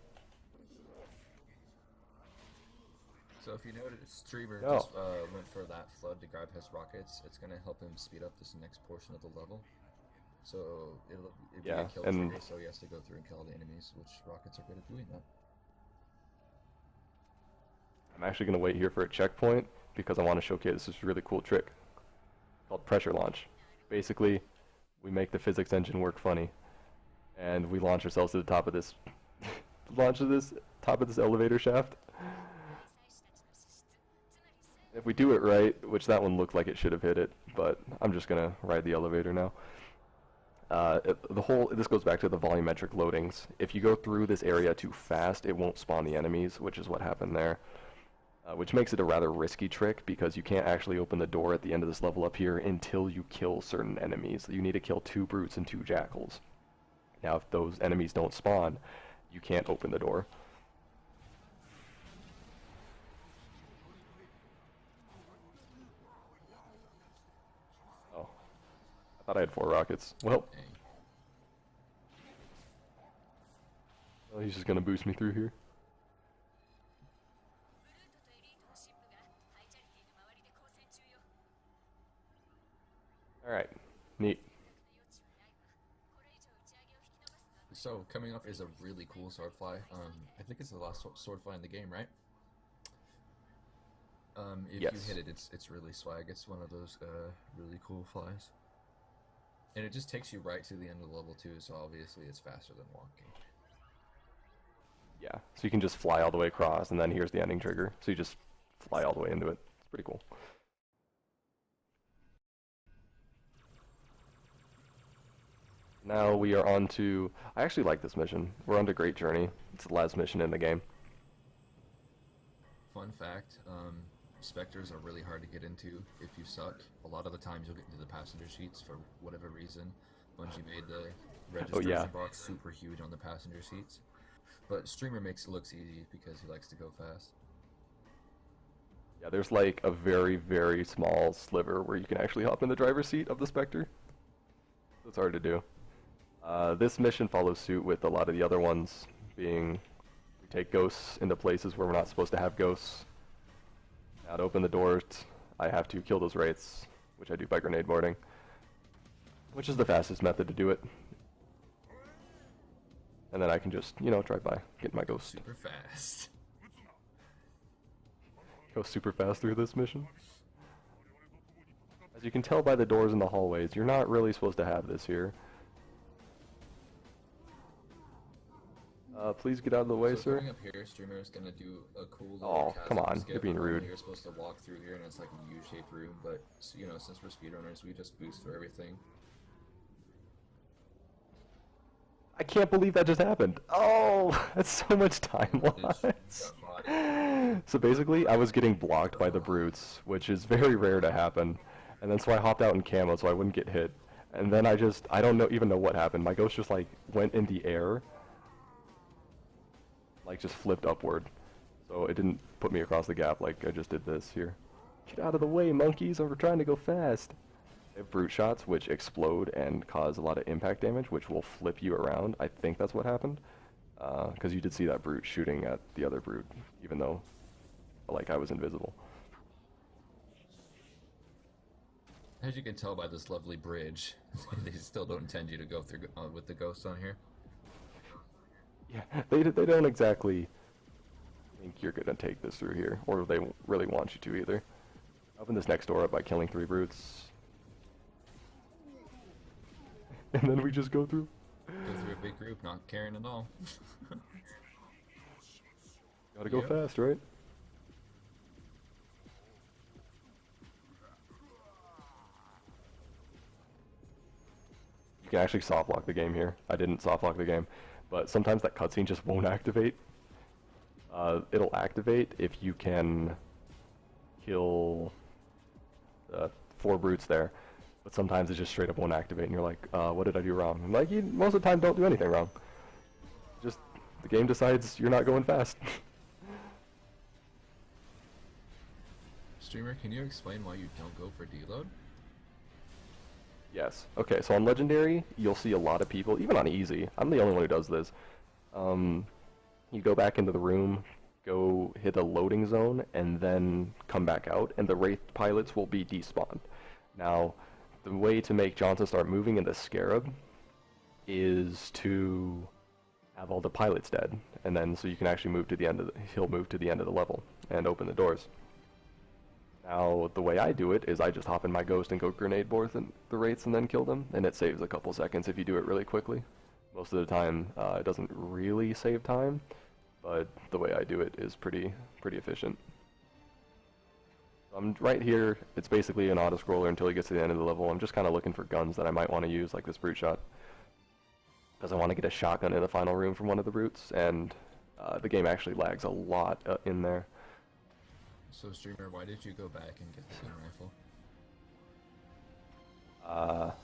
So if you notice, Streamer just went for that flood to grab his rockets. It's going to help him speed up this next portion of the level. So it'll be a kill trigger, so he has to go through and kill all the enemies, which rockets are good at doing that. I'm actually going to wait here for a checkpoint because I want to showcase this really cool trick called pressure launch. Basically, we make the physics engine work funny, and we launch ourselves to the top of this top of this elevator shaft. If we do it right, which that one looked like it should have hit it, but I'm just gonna ride the elevator now. This goes back to the volumetric loadings. If you go through this area too fast, it won't spawn the enemies, which is what happened there. Which makes it a rather risky trick because you can't actually open the door at the end of this level up here until you kill certain enemies. You need to kill 2 brutes and 2 jackals. Now, if those enemies don't spawn, you can't open the door. Oh, I thought I had 4 rockets. Well, he's just gonna boost me through here. Alright, neat. So coming up is a really cool swordfly. I think it's the last swordfly in the game, right? If you Yes. hit it, it's really swag. It's one of those really cool flies, and it just takes you right to the end of the level too. So obviously, it's faster than walking. Yeah, so you can just fly all the way across, and then here's the ending trigger. So you just fly all the way into it. It's pretty cool. Now we are on to... I actually like this mission. We're on to Great Journey. It's the last mission in the game. Fun fact, specters are really hard to get into if you suck. A lot of the times you'll get into the passenger seats for whatever reason. Bungie made the registration box super huge on the passenger seats. But Streamer makes it look easy because he likes to go fast. Yeah, there's like a very, very small sliver where you can actually hop in the driver's seat of the Spectre. It's hard to do. This mission follows suit with a lot of the other ones, being we take ghosts into places where we're not supposed to have ghosts. Now to open the doors, I have to kill those wraiths, which I do by grenade boarding, which is the fastest method to do it. And then I can just, you know, drive by, get my ghost. Super fast. Go super fast through this mission. As you can tell by the doors in the hallways, you're not really supposed to have this here. Please get out of the way, sir. Coming up here, Streamer is gonna do a cool little Oh, come on, skip. you're being rude. You're supposed to walk through here, and it's like a U-shaped room. But you know, since we're speedrunners, we just boost through everything. I can't believe that just happened. Oh, that's so much time lost. So basically, I was getting blocked by the brutes, which is very rare to happen. And then so I hopped out in camo so I wouldn't get hit. And then I don't even know what happened. My ghost just like went in the air, like just flipped upward. So it didn't put me across the gap like I just did this here. Get out of the way, monkeys, we're trying to go fast. They have brute shots, which explode and cause a lot of impact damage, which will flip you around. I think that's what happened. Because you did see that brute shooting at the other brute, even though, like, I was invisible. As you can tell by this lovely bridge, they still don't intend you to go through with the ghosts on here. Yeah, they don't exactly think you're gonna take this through here, or they really want you to either. Open this next door up by killing 3 brutes. And then we just go through. Go through a big group, not caring at all. Gotta go fast, right? You can actually soft lock the game here. I didn't soft lock the game, but sometimes that cutscene just won't activate. It'll activate if you can kill 4 brutes there. But sometimes it just straight up won't activate, and you're like, what did I do wrong? And like, you most of the time don't do anything wrong. Just, the game decides you're not going fast. Streamer, can you explain why you don't go for deload? Yes. Okay, so on Legendary, you'll see a lot of people, even on Easy, I'm the only one who does this. You go back into the room, go hit a loading zone, and then come back out, and the Wraith pilots will be despawned. Now, the way to make Johnson start moving in the Scarab is to have all the pilots dead, and then so you can actually move to the end of he'll move to the end of the level and open the doors. Now, the way I do it is I just hop in my ghost and go grenade board the Wraiths and then kill them, and it saves a couple seconds if you do it really quickly. Most of the time, it doesn't really save time, but the way I do it is pretty efficient. I'm right here. It's basically an auto-scroller until he gets to the end of the level. I'm just kind of looking for guns that I might want to use, like this brute shot, because I want to get a shotgun in the final room from one of the brutes, and the game actually lags a lot in there. So, Streamer, why did you go back and get the beam rifle?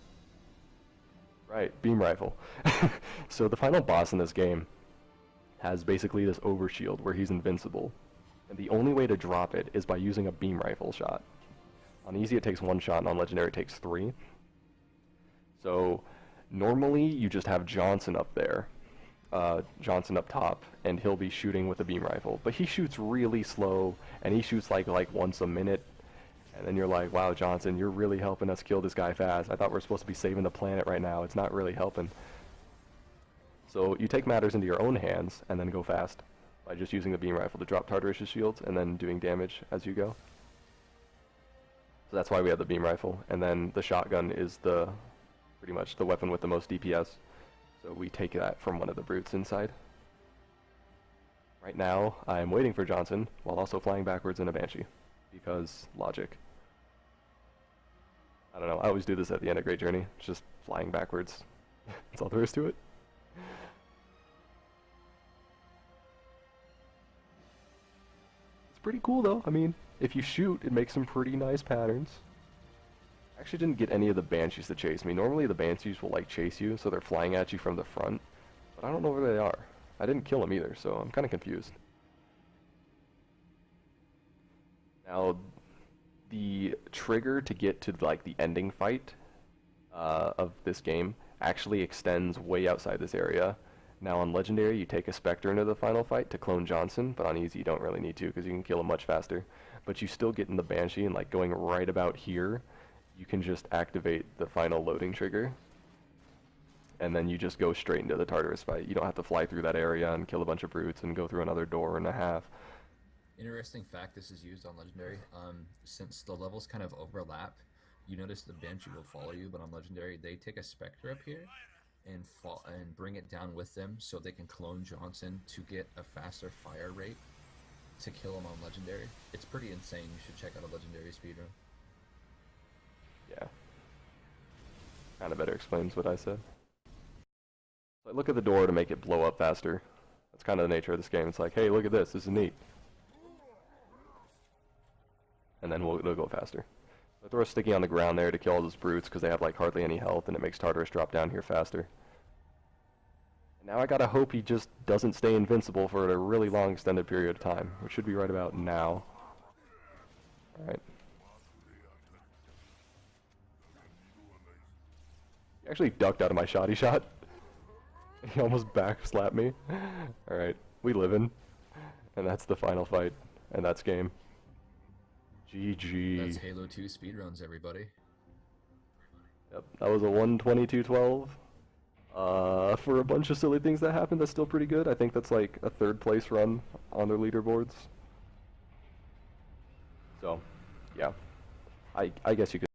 Right, beam rifle. So the final boss in this game has basically this overshield where he's invincible. And the only way to drop it is by using a beam rifle shot. On Easy it takes 1 shot, and on Legendary it takes 3. So normally you just have Johnson up there, Johnson up top, and he'll be shooting with a beam rifle. But he shoots really slow, and he shoots like once a minute. And then you're like, wow, Johnson, you're really helping us kill this guy fast. I thought we were supposed to be saving the planet right now. It's not really helping. So you take matters into your own hands and then go fast by just using the beam rifle to drop Tartarus's shields and then doing damage as you go. So that's why we have the beam rifle. And then the shotgun is pretty much the weapon with the most DPS. So we take that from one of the brutes inside. Right now, I'm waiting for Johnson while also flying backwards in a Banshee. Because logic. I don't know, I always do this at the end of Great Journey. Just flying backwards. That's all there is to it. It's pretty cool though. I mean, if you shoot, it makes some pretty nice patterns. I actually didn't get any of the Banshees to chase me. Normally the Banshees will like chase you, so they're flying at you from the front. But I don't know where they are. I didn't kill them either, so I'm kind of confused. Now, the trigger to get to like the ending fight of this game actually extends way outside this area. Now on Legendary, you take a Spectre into the final fight to clone Johnson, but on Easy you don't really need to because you can kill him much faster. But you still get in the Banshee, and like going right about here, you can just activate the final loading trigger. And then you just go straight into the Tartarus fight. You don't have to fly through that area and kill a bunch of brutes and go through another door and a half. Interesting fact, this is used on Legendary. Since the levels kind of overlap, you notice the Banshee will follow you, but on Legendary, they take a Spectre up here and bring it down with them so they can clone Johnson to get a faster fire rate to kill him on Legendary. It's pretty insane. You should check out a Legendary speedrun. Yeah. Kind of better explains what I said. So I look at the door to make it blow up faster. That's kind of the nature of this game. It's like, hey, look at this. This is neat. And then they'll go faster. I throw a sticky on the ground there to kill all those brutes because they have like hardly any health, and it makes Tartarus drop down here faster. And now I gotta hope he just doesn't stay invincible for a really long extended period of time, which should be right about now. Alright. He actually ducked out of my shotty shot. He almost backslapped me. Alright, we livin'. And that's the final fight. And that's game. GG. That's Halo 2 speedruns, everybody. Yep, that was a 1:22:12. For a bunch of silly things that happened, that's still pretty good. I think that's like a third place run on their leaderboards. So, yeah. I guess you could